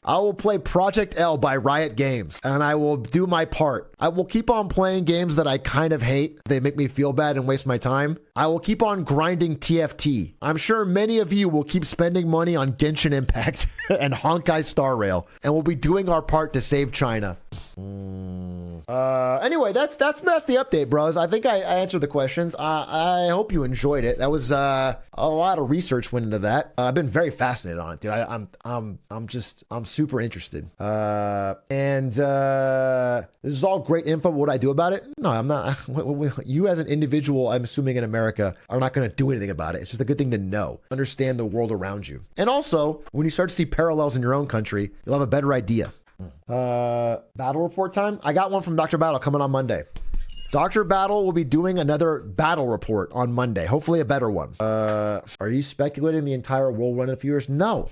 I will play Project L by Riot Games, and I will do my part. I will keep on playing games that I kind of hate. They make me feel bad and waste my time. I will keep on grinding TFT. I'm sure many of you will keep spending money on Genshin Impact and Honkai Star Rail, and we'll be doing our part to save China. Anyway, that's the update, bros. I think I answered the questions. I hope you enjoyed it. That was a lot of research went into that. I've been very fascinated on it, dude. I'm super interested. This is all great info. What I do about it? No, I'm not. You as an individual, I'm assuming in America, are not going to do anything about it. It's just a good thing to know. Understand the world around you. And also, when you start to see parallels in your own country, you'll have a better idea. Battle report time. I got one from Dr. Battle coming on Monday. Dr. Battle will be doing another battle report on Monday. Hopefully a better one. Are you speculating the entire world will run in a few years? No.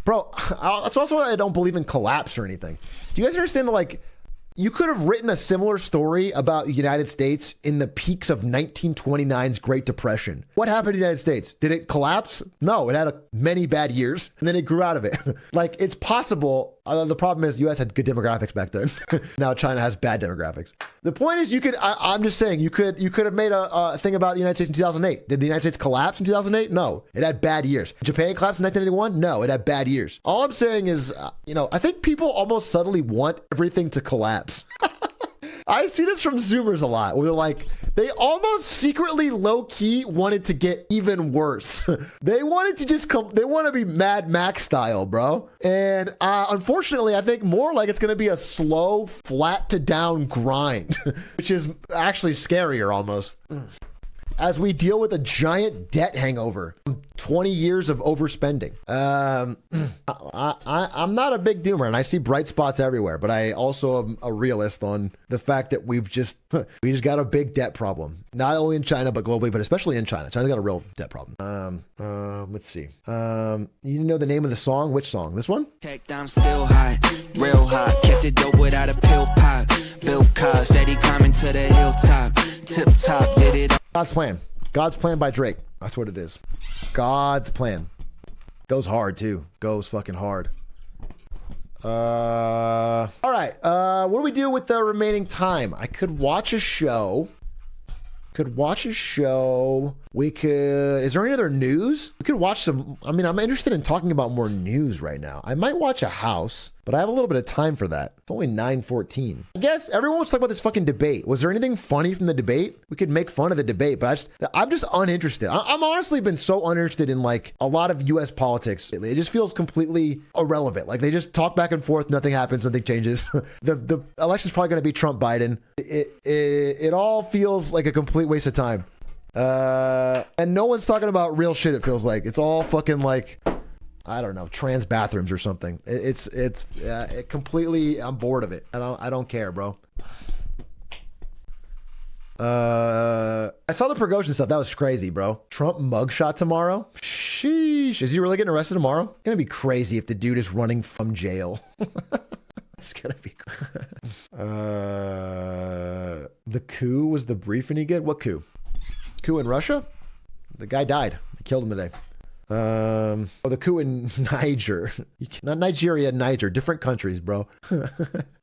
Bro, that's also why I don't believe in collapse or anything. Do you guys understand that, like, you could have written a similar story about the United States in the peaks of 1929's Great Depression. What happened to the United States? Did it collapse? No, it had many bad years, and then it grew out of it. Like, it's possible. The problem is the U.S. had good demographics back then. Now China has bad demographics. The point is, I'm just saying, you could have made a thing about the United States in 2008. Did the United States collapse in 2008? No, it had bad years. Japan collapsed in 1981? No, it had bad years. All I'm saying is, I think people almost subtly want everything to collapse. I see this from Zoomers a lot, where they're like, they almost secretly low-key wanted to get even worse. They wanted to they want to be Mad Max style, bro. And unfortunately, I think more like it's going to be a slow, flat to down grind, which is actually scarier almost. As we deal with a giant debt hangover, 20 years of overspending. I'm not a big doomer, and I see bright spots everywhere, but I also am a realist on the fact that we just got a big debt problem. Not only in China, but globally, but especially in China. China's got a real debt problem. Let's see. You know the name of the song? Which song? This one? I'm still high, real hot. Kept it dope without a pill pop. Bill Cobb, steady climbing to the hilltop. Tip top, did it. God's Plan. God's Plan by Drake. That's what it is. God's Plan. Goes hard too. Goes fucking hard. All right. What do we do with the remaining time? I could watch a show. Is there any other news? We could watch some. I mean, I'm interested in talking about more news right now. I might watch a house, but I have a little bit of time for that. It's only 9:14. I guess everyone was talking about this fucking debate. Was there anything funny from the debate? We could make fun of the debate, but I'm just uninterested. I'm honestly been so uninterested in, like, a lot of U.S. politics lately. It just feels completely irrelevant. Like, they just talk back and forth. Nothing happens. Nothing changes. The election's probably going to be Trump-Biden. It all feels like a complete waste of time. And no one's talking about real shit. It feels like it's all fucking, like, I don't know, trans bathrooms or something. It's completely. I'm bored of it. I don't care, bro. I saw the Prigozhin stuff. That was crazy, bro. Trump mugshot tomorrow. Sheesh. Is he really getting arrested tomorrow? It's gonna be crazy if the dude is running from jail. It's gonna be. The coup was the briefing he get. What coup? Coup in Russia? The guy died. They killed him today. The coup in Niger. Not Nigeria, Niger. Different countries, bro. No,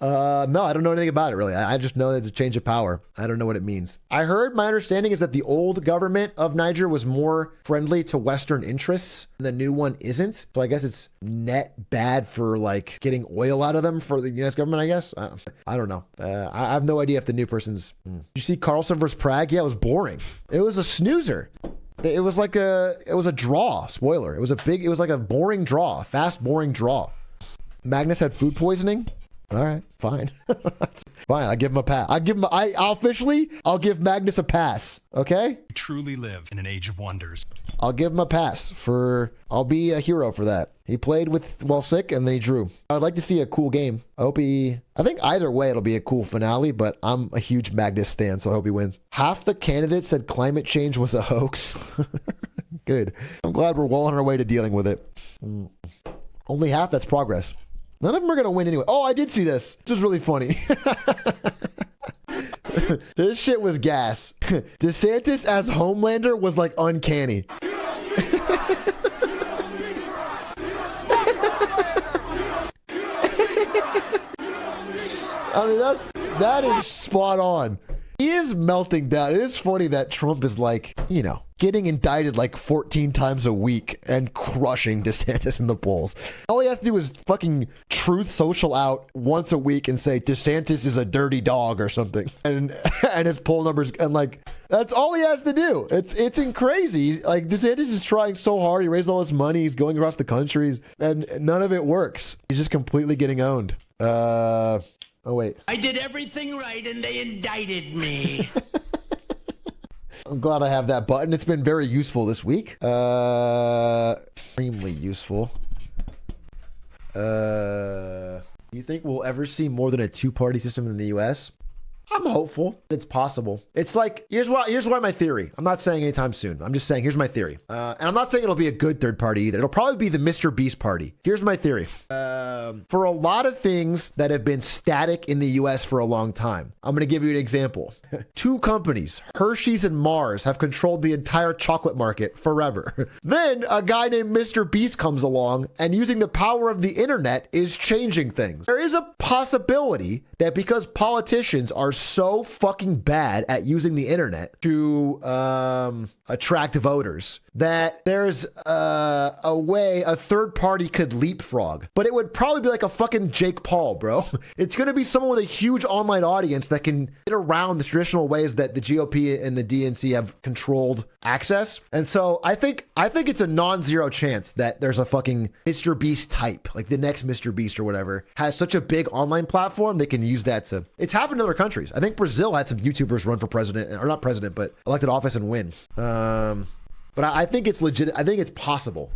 I don't know anything about it, really. I just know it's a change of power. I don't know what it means. I heard, my understanding is that the old government of Niger was more friendly to Western interests, and the new one isn't. So I guess it's net bad for, like, getting oil out of them for the U.S. government, I guess. I don't know. I have no idea if the new person's... Did you see Carlson versus Prague? Yeah, it was boring. It was a snoozer. It was like it was a draw. Spoiler. It was like a boring draw. Fast, boring draw. Magnus had food poisoning. All right, fine. Fine, I give him a pass. I'll give Magnus a pass. Okay? We truly live in an age of wonders. I'll give him a pass I'll be a hero for that. He played while sick and then he drew. I'd like to see a cool game. I think either way it'll be a cool finale, but I'm a huge Magnus stan, so I hope he wins. Half the candidates said climate change was a hoax. Good. I'm glad we're well on our way to dealing with it. Only half, that's progress. None of them are going to win anyway. Oh, I did see this. This was really funny. This shit was gas. DeSantis as Homelander was like uncanny. I mean, that is spot on. He is melting down. It is funny that Trump is like, getting indicted like 14 times a week and crushing DeSantis in the polls. All he has to do is fucking Truth Social out once a week and say DeSantis is a dirty dog or something. And his poll numbers, and like, that's all he has to do. It's crazy. Like, DeSantis is trying so hard. He raised all this money. He's going across the countries and none of it works. He's just completely getting owned. Oh, wait. I did everything right and they indicted me. I'm glad I have that button. It's been very useful this week. Extremely useful. Do you think we'll ever see more than a two-party system in the U.S.? I'm hopeful. It's possible. It's like, here's why my theory. I'm not saying anytime soon. I'm just saying, here's my theory. And I'm not saying it'll be a good third party either. It'll probably be the Mr. Beast party. Here's my theory. For a lot of things that have been static in the US for a long time, I'm going to give you an example. Two companies, Hershey's and Mars, have controlled the entire chocolate market forever. Then a guy named Mr. Beast comes along and using the power of the internet is changing things. There is a possibility that because politicians are so fucking bad at using the internet to attract voters, that there's a way a third party could leapfrog. But it would probably be like a fucking Jake Paul, bro. It's going to be someone with a huge online audience that can get around the traditional ways that the GOP and the DNC have controlled access. And so I think it's a non-zero chance that there's a fucking Mr. Beast type, like the next Mr. Beast or whatever, has such a big online platform they can use that to... It's happened in other countries. I think Brazil had some YouTubers run for president, or not president, but elected office and win. But I think it's legit. I think it's possible.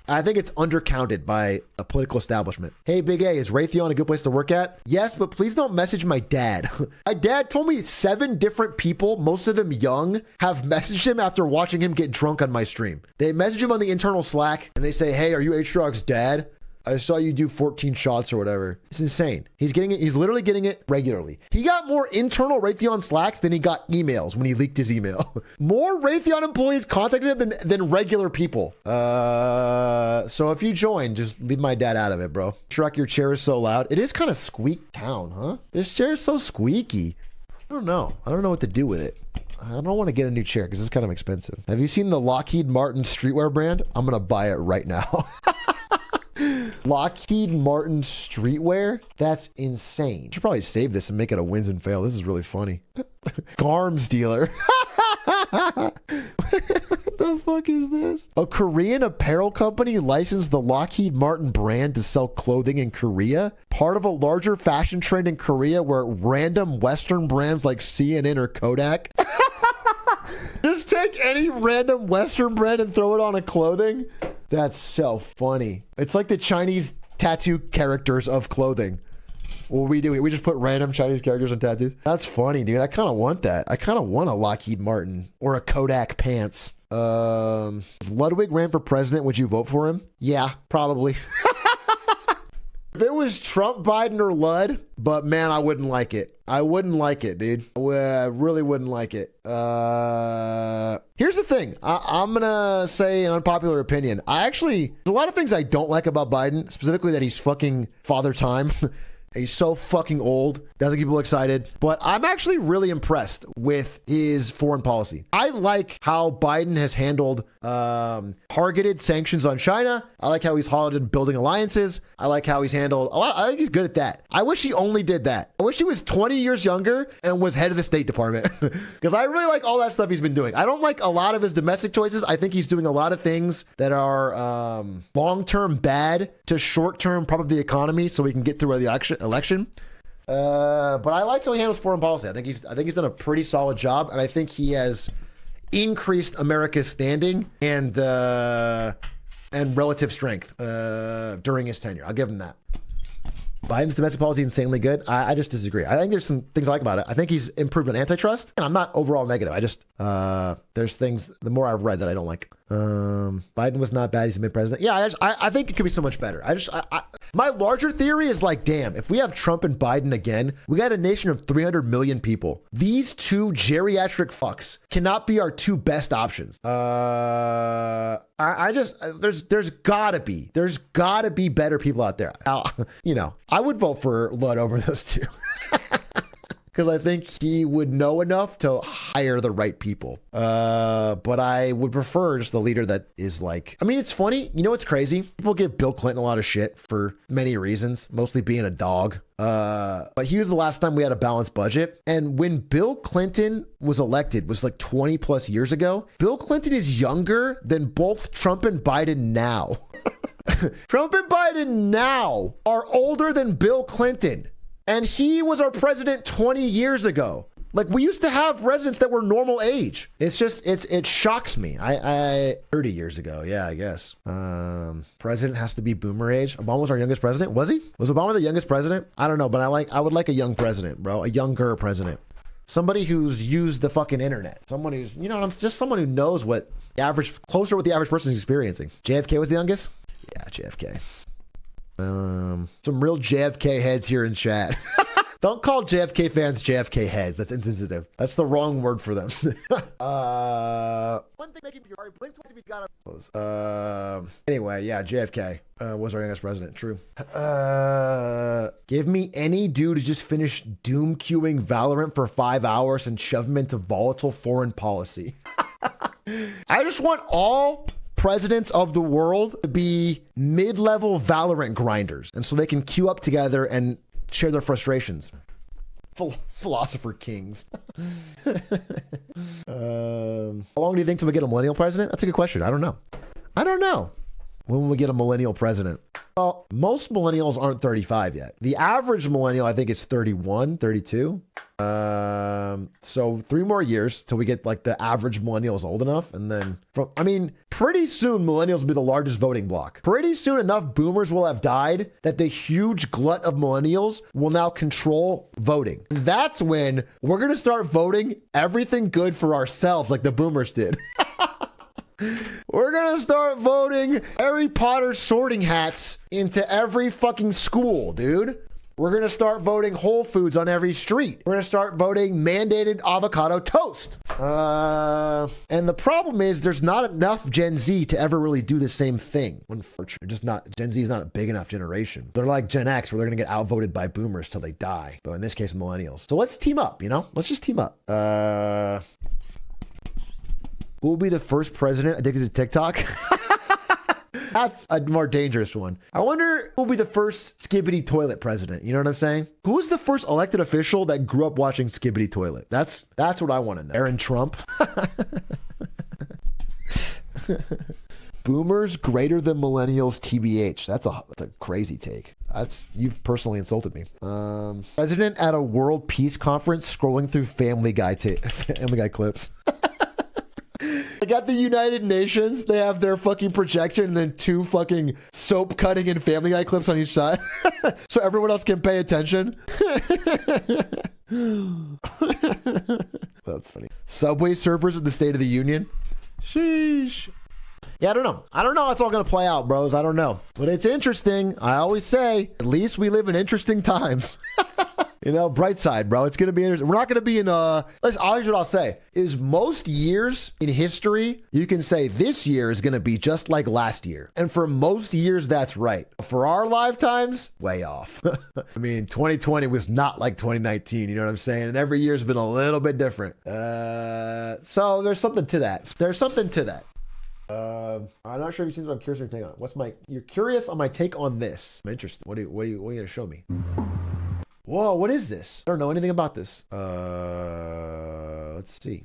I think it's undercounted by a political establishment. Hey, Big A, is Raytheon a good place to work at? Yes, but please don't message my dad. My dad told me 7 different people, most of them young, have messaged him after watching him get drunk on my stream. They message him on the internal Slack and they say, hey, are you H-Dog's dad? I saw you do 14 shots or whatever. It's insane. He's getting it. He's literally getting it regularly. He got more internal Raytheon Slacks than he got emails when he leaked his email. More Raytheon employees contacted him than regular people. So if you join, just leave my dad out of it, bro. Shrek, your chair is so loud. It is kind of squeak town, huh? This chair is so squeaky. I don't know. I don't know what to do with it. I don't want to get a new chair because it's kind of expensive. Have you seen the Lockheed Martin streetwear brand? I'm going to buy it right now. Lockheed Martin streetwear? That's insane. Should probably save this and make it a wins and fail. This is really funny. Garms dealer. What the fuck is this? A Korean apparel company licensed the Lockheed Martin brand to sell clothing in Korea. Part of a larger fashion trend in Korea where random Western brands like CNN or Kodak just take any random Western brand and throw it on a clothing. That's so funny. It's like the Chinese tattoo characters of clothing. What we do, we just put random Chinese characters on tattoos. That's funny, dude. I kind of want that. I kind of want a Lockheed Martin or a Kodak pants. If Ludwig ran for president, would you vote for him? Yeah, probably. If it was Trump, Biden, or Lud, but man, I wouldn't like it. I wouldn't like it, dude. I really wouldn't like it. Here's the thing. I'm gonna say an unpopular opinion. There's a lot of things I don't like about Biden, specifically that he's fucking father time. He's so fucking old, doesn't keep people excited. But I'm actually really impressed with his foreign policy. I like how Biden has handled targeted sanctions on China. I like how he's handled building alliances. I like how he's handled a lot. I think he's good at that. I wish he only did that. I wish he was 20 years younger and was head of the State Department. Because I really like all that stuff he's been doing. I don't like a lot of his domestic choices. I think he's doing a lot of things that are long-term bad to short-term prop up the economy so we can get through the election. But I like how he handles foreign policy. I think he's done a pretty solid job, and I think he has increased America's standing and relative strength during his tenure. I'll give him that. Biden's domestic policy is insanely good. I just disagree. I think there's some things I like about it. I think he's improved on antitrust, and I'm not overall negative. I just there's things, the more I've read, that I don't like. Biden was not bad. He's a mid-president. Yeah, I think it could be so much better. My larger theory is like, damn, if we have Trump and Biden again, we got a nation of 300 million people. These two geriatric fucks cannot be our two best options. There's gotta be better people out there. I would vote for Lud over those two. Because I think he would know enough to hire the right people. But I would prefer just the leader that is like, I mean, it's funny. You know what's crazy? People give Bill Clinton a lot of shit for many reasons, mostly being a dog. But he was the last time we had a balanced budget. And when Bill Clinton was elected, was like 20 plus years ago, Bill Clinton is younger than both Trump and Biden now. Trump and Biden now are older than Bill Clinton. And he was our president 20 years ago. Like, we used to have presidents that were normal age. It's just, it shocks me. 30 years ago, yeah, I guess. President has to be boomer age. Obama was our youngest president. Was he? Was Obama the youngest president? I don't know, but I would like a young president, bro. A younger president. Somebody who's used the fucking internet. Someone who's, just someone who knows what closer to what the average person is experiencing. JFK was the youngest? Yeah, JFK. Some real JFK heads here in chat. Don't call JFK fans JFK heads. That's insensitive. That's the wrong word for them. One thing making your blink twice if he's got a anyway, yeah, JFK was our youngest president. True. Give me any dude who just finished doom queuing Valorant for 5 hours and shove him into volatile foreign policy. I just want all presidents of the world to be mid-level Valorant grinders, and so they can queue up together and share their frustrations. Philosopher kings. How long do you think till we get a millennial president? That's a good question. I don't know. When will we get a millennial president? Well, most millennials aren't 35 yet. The average millennial, I think, is 31, 32. So 3 more years till we get like the average millennials old enough. And then pretty soon millennials will be the largest voting bloc. Pretty soon enough boomers will have died that the huge glut of millennials will now control voting. That's when we're going to start voting everything good for ourselves like the boomers did. We're gonna start voting Harry Potter sorting hats into every fucking school, dude. We're gonna start voting Whole Foods on every street. We're gonna start voting mandated avocado toast. And the problem is there's not enough Gen Z to ever really do the same thing. Unfortunately, Gen Z is not a big enough generation. They're like Gen X, where they're gonna get outvoted by boomers till they die. But in this case, millennials. So let's team up, Let's just team up. Who will be the first president addicted to TikTok? That's a more dangerous one. I wonder who will be the first Skibbity Toilet president. You know what I'm saying? Who was the first elected official that grew up watching Skibbity Toilet? That's what I want to know. Aaron Trump. Boomers greater than millennials, TBH. That's a crazy take. You've personally insulted me. President at a world peace conference scrolling through Family Guy clips. Like at the United Nations, they have their fucking projection and then 2 fucking soap cutting and Family Guy clips on each side. So everyone else can pay attention. That's funny. Subway surfers at the State of the Union. Sheesh. Yeah, I don't know. I don't know how it's all going to play out, bros. I don't know. But it's interesting. I always say, at least we live in interesting times. You know, bright side, bro. It's going to be interesting. We're not going to be in, here's what I'll say, is most years in history, you can say this year is going to be just like last year. And for most years, that's right. For our lifetimes, way off. I mean, 2020 was not like 2019, you know what I'm saying? And every year's been a little bit different. So there's something to that. There's something to that. I'm not sure if you've seen what I'm curious on your take on it. You're curious on my take on this. I'm interested. What are you going to show me? Whoa, what is this? I don't know anything about this. Let's see.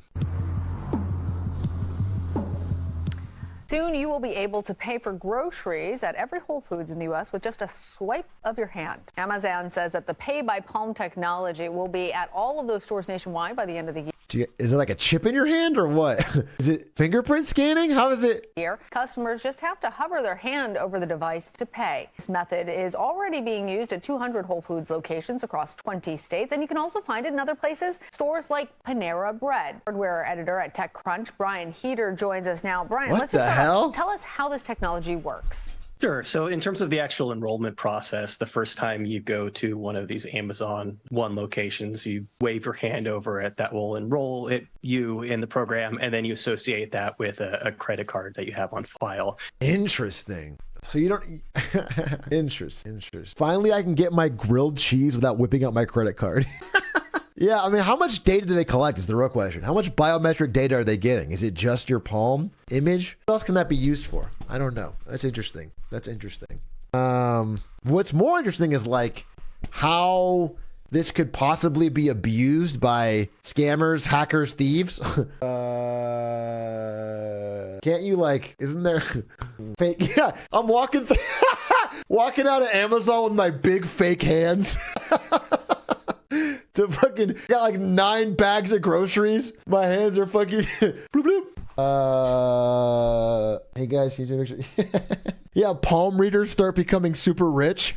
Soon you will be able to pay for groceries at every Whole Foods in the U.S. with just a swipe of your hand. Amazon says that the pay by palm technology will be at all of those stores nationwide by the end of the year. Is it like a chip in your hand or what? Is it fingerprint scanning? How is it? Here, customers just have to hover their hand over the device to pay. This method is already being used at 200 Whole Foods locations across 20 states, and you can also find it in other places, stores like Panera Bread. Hardware editor at TechCrunch, Brian Heater, joins us now. Brian, let's just tell us how this technology works. Sure. So in terms of the actual enrollment process, the first time you go to one of these Amazon One locations, you wave your hand over it. That will enroll you in the program, and then you associate that with a credit card that you have on file. Interesting. So you don't... Interesting. Finally, I can get my grilled cheese without whipping out my credit card. Yeah, I mean, how much data do they collect is the real question. How much biometric data are they getting? Is it just your palm image? What else can that be used for? I don't know. That's interesting. What's more interesting is like how this could possibly be abused by scammers, hackers, thieves. Can't you like, isn't there fake? Yeah, I'm walking out of Amazon with my big fake hands. To fucking got like 9 bags of groceries. My hands are fucking bloop, bloop. Hey guys, can you take a picture? Yeah, palm readers start becoming super rich.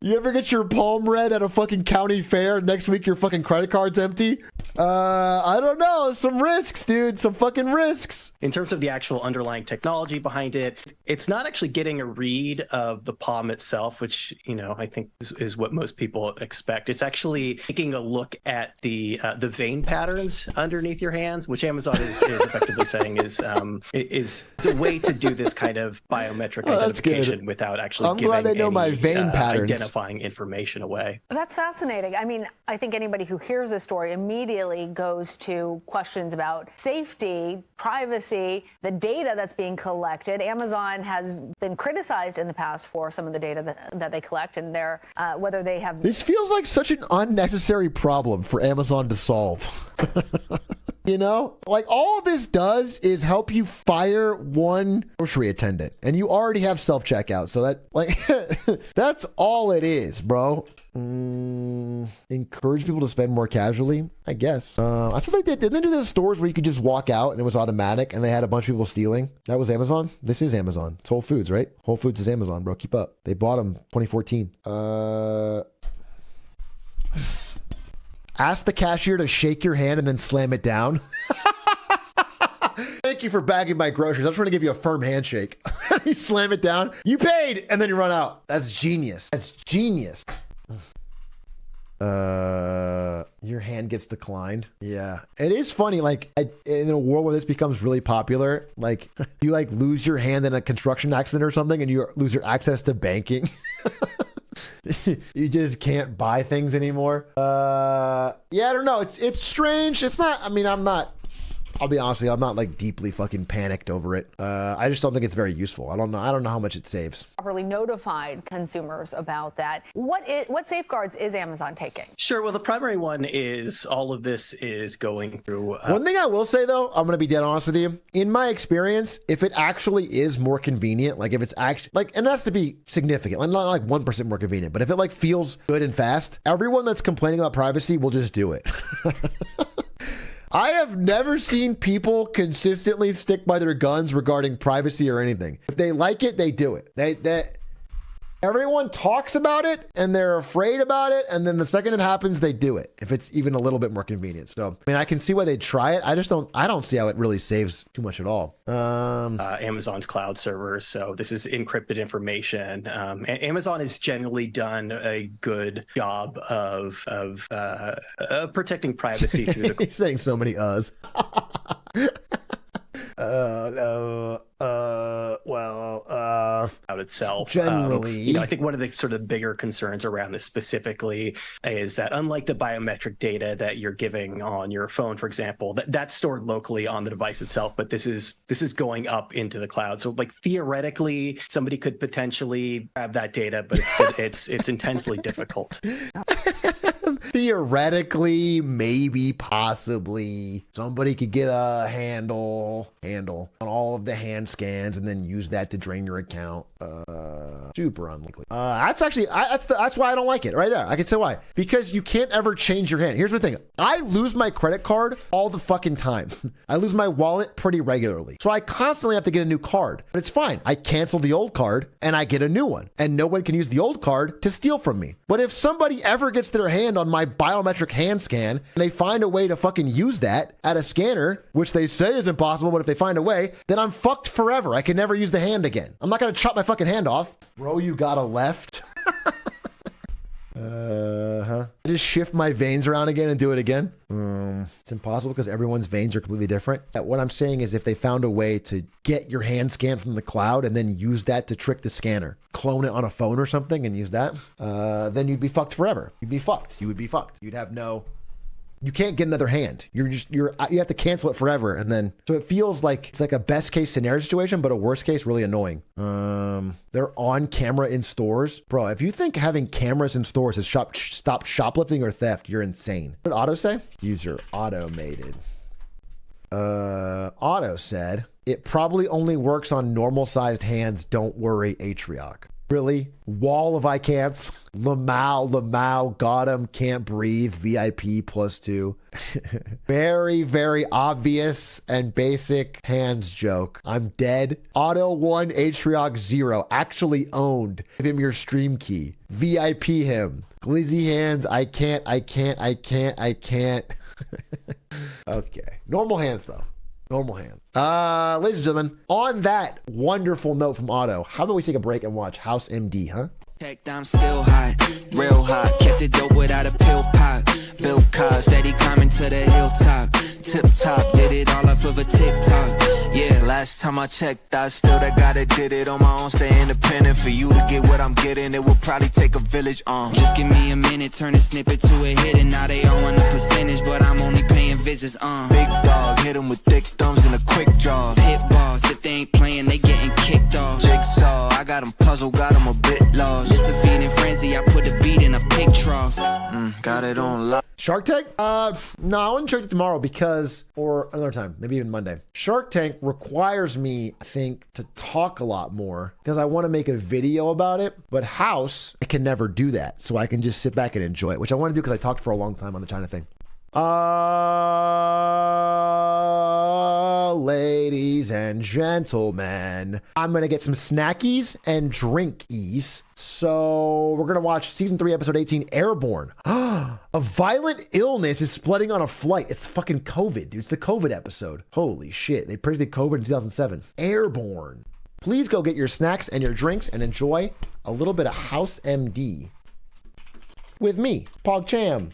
You ever get your palm read at a fucking county fair? Next week your fucking credit card's empty? I don't know. Some risks, dude. Some fucking risks. In terms of the actual underlying technology behind it, it's not actually getting a read of the palm itself, which, you know, I think is what most people expect. It's actually taking a look at the vein patterns underneath your hands, which Amazon is effectively saying is a way to do this kind of biometric identification without actually I'm glad they know my vein patterns. Identifying information away. That's fascinating. I mean, I think anybody who hears this story immediately goes to questions about safety, privacy, the data that's being collected. Amazon has been criticized in the past for some of the data that they collect, and their whether they have... This feels like such an unnecessary problem for Amazon to solve. You know, like all this does is help you fire one grocery attendant, and you already have self-checkout. So that, like, that's all it is, bro. Encourage people to spend more casually, I guess. I feel like didn't they do those stores where you could just walk out and it was automatic, and they had a bunch of people stealing? That was Amazon. This is Amazon. It's Whole Foods, right? Whole Foods is Amazon, bro. Keep up. They bought them 2014. Ask the cashier to shake your hand and then slam it down. Thank you for bagging my groceries. I was trying to give you a firm handshake. You slam it down. You paid, and then you run out. That's genius. Your hand gets declined. Yeah, it is funny. Like in a world where this becomes really popular, like you like lose your hand in a construction accident or something, and you lose your access to banking. You just can't buy things anymore. Yeah, I don't know. It's strange. It's not. I mean, I'll be honest with you, I'm not like deeply fucking panicked over it. I just don't think it's very useful. I don't know how much it saves. Properly notified consumers about that. What safeguards is Amazon taking? Sure. Well, the primary one is all of this is going through. One thing I will say though, I'm going to be dead honest with you. In my experience, if it actually is more convenient, like if it's actually like, and it has to be significant, like not like 1% more convenient, but if it like feels good and fast, everyone that's complaining about privacy will just do it. I have never seen people consistently stick by their guns regarding privacy or anything. If they like it, they do it. Everyone talks about it and they're afraid about it, and then the second it happens, they do it if it's even a little bit more convenient. So, I mean, I can see why they try it. I don't see how it really saves too much at all. Amazon's cloud servers. So this is encrypted information. Amazon has generally done a good job of protecting privacy through the. He's saying so many uhs. Out itself. Generally, I think one of the sort of bigger concerns around this specifically is that unlike the biometric data that you're giving on your phone, for example, that's stored locally on the device itself, but this is going up into the cloud. So like theoretically, somebody could potentially grab that data, but it's intensely difficult. Theoretically, maybe, possibly, somebody could get a handle on all of the hand scans and then use that to drain your account. Super unlikely. That's why I don't like it right there. I can say why. Because you can't ever change your hand. Here's the thing. I lose my credit card all the fucking time. I lose my wallet pretty regularly. So I constantly have to get a new card. But it's fine. I cancel the old card and I get a new one. And no one can use the old card to steal from me. But if somebody ever gets their hand on my biometric hand scan and they find a way to fucking use that at a scanner, which they say is impossible, but if they find a way, then I'm fucked forever. I can never use the hand again. I'm not going to chop my fucking hand off. Bro, you got a left. Just shift my veins around again and do it again. It's impossible because everyone's veins are completely different. What I'm saying is if they found a way to get your hand scan from the cloud and then use that to trick the scanner, clone it on a phone or something and use that, then you'd be fucked forever. You'd be fucked. You would be fucked. You'd have no... You can't get another hand. You have to cancel it forever. And then, so it feels like it's like a best case scenario situation, but a worst case, really annoying. They're on camera in stores. Bro, if you think having cameras in stores has stopped shoplifting or theft, you're insane. What did Otto say? User automated. Otto said, it probably only works on normal sized hands. Don't worry, Atrioc. Really? Wall of I can'ts. Lamau, got him, can't breathe, VIP +2. Very, very obvious and basic hands joke. I'm dead. Auto 1, Atrioc 0. Actually owned. Give him your stream key. VIP him. Glizzy hands, I can't. Okay. Normal hands though. Normal hands. Ladies and gentlemen, on that wonderful note from Otto, how about we take a break and watch House MD, huh? I'm still high, real hot. Kept it dope without a pill pop. Bill cars, steady climbing to the hilltop. Tip top, did it all off of a TikTok. Yeah, last time I checked, I still did it on my own. Stay independent for you to get what I'm getting. It will probably take a village. Just give me a minute, turn a snippet to a hit, and now they all want a percentage, but I'm only paying visits. Big dog, hit 'em with thick thumbs and a quick draw. Pit boss, if they ain't playing, they getting kicked off. Jigsaw, I got 'em puzzled, got 'em a bit lost. It's a feeding frenzy, I put the beat in a pig trough. Got it on lock. Shark Tank? No, I wouldn't Shark Tank tomorrow because, or another time, maybe even Monday. Shark Tank requires me, I think, to talk a lot more because I want to make a video about it. But House, I can never do that. So I can just sit back and enjoy it, which I want to do because I talked for a long time on the China thing. Ladies and gentlemen, I'm going to get some snackies and drinkies. So we're going to watch season 3, episode 18, Airborne. A violent illness is spreading on a flight. It's fucking COVID, dude. It's the COVID episode. Holy shit. They predicted COVID in 2007. Airborne. Please go get your snacks and your drinks and enjoy a little bit of House MD with me, PogChamp.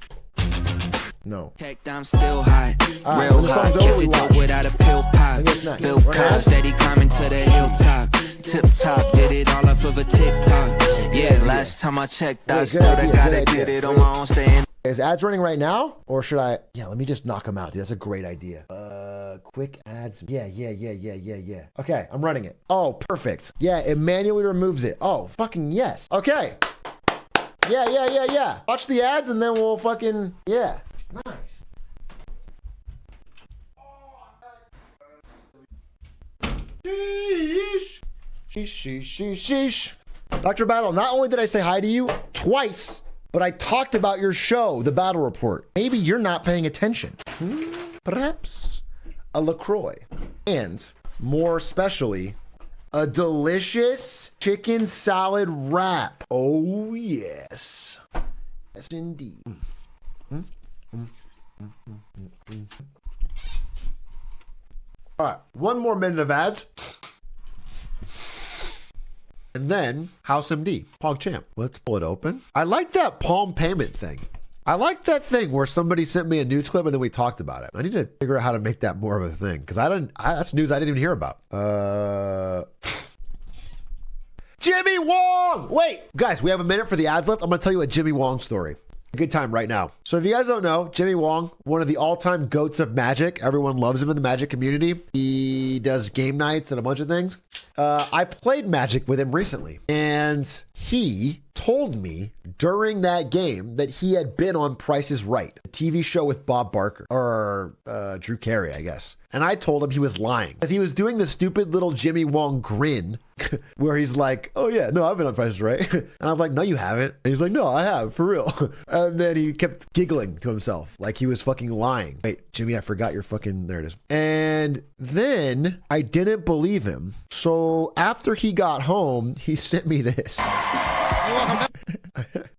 No. I'm still high, real hot. Kept it dope without a pill pop. Bill cars, steady climbing to the hilltop. Tip top, did it all off of a TikTok. Yeah, last time I checked, I still did it on my own. Staying. Is ads running right now, or should I? Yeah, let me just knock them out, dude. That's a great idea. Quick ads. Yeah. Okay, I'm running it. Oh, perfect. Yeah, it manually removes it. Oh, fucking yes. Okay. Yeah. Watch the ads and then we'll fucking, yeah. Nice. Sheesh. Dr. Battle, not only did I say hi to you twice, but I talked about your show, The Battle Report. Maybe you're not paying attention. Perhaps a LaCroix. And more especially, A delicious chicken salad wrap. Oh, yes. Yes, indeed. All right, one more minute of ads. And then House MD, PogChamp. Let's pull it open. I like that Palm payment thing. I like that thing where somebody sent me a news clip and then we talked about it. I need to figure out how to make that more of a thing because that's news I didn't even hear about. Jimmy Wong! Wait, guys, we have a minute for the ads left. I'm going to tell you a Jimmy Wong story. Good time right now. So if you guys don't know, Jimmy Wong, one of the all-time goats of Magic. Everyone loves him in the Magic community. He does game nights and a bunch of things. I played Magic with him recently, and he told me during that game that he had been on Price is Right, a TV show with Bob Barker, or Drew Carey, I guess. And I told him he was lying because he was doing the stupid little Jimmy Wong grin where he's like, oh yeah, no, I've been on Price is Right. And I was like, no, you haven't. And he's like, no, I have, for real. And then he kept giggling to himself like he was fucking lying. Wait, Jimmy, I forgot your fucking, there it is. And then I didn't believe him. So after he got home, he sent me this.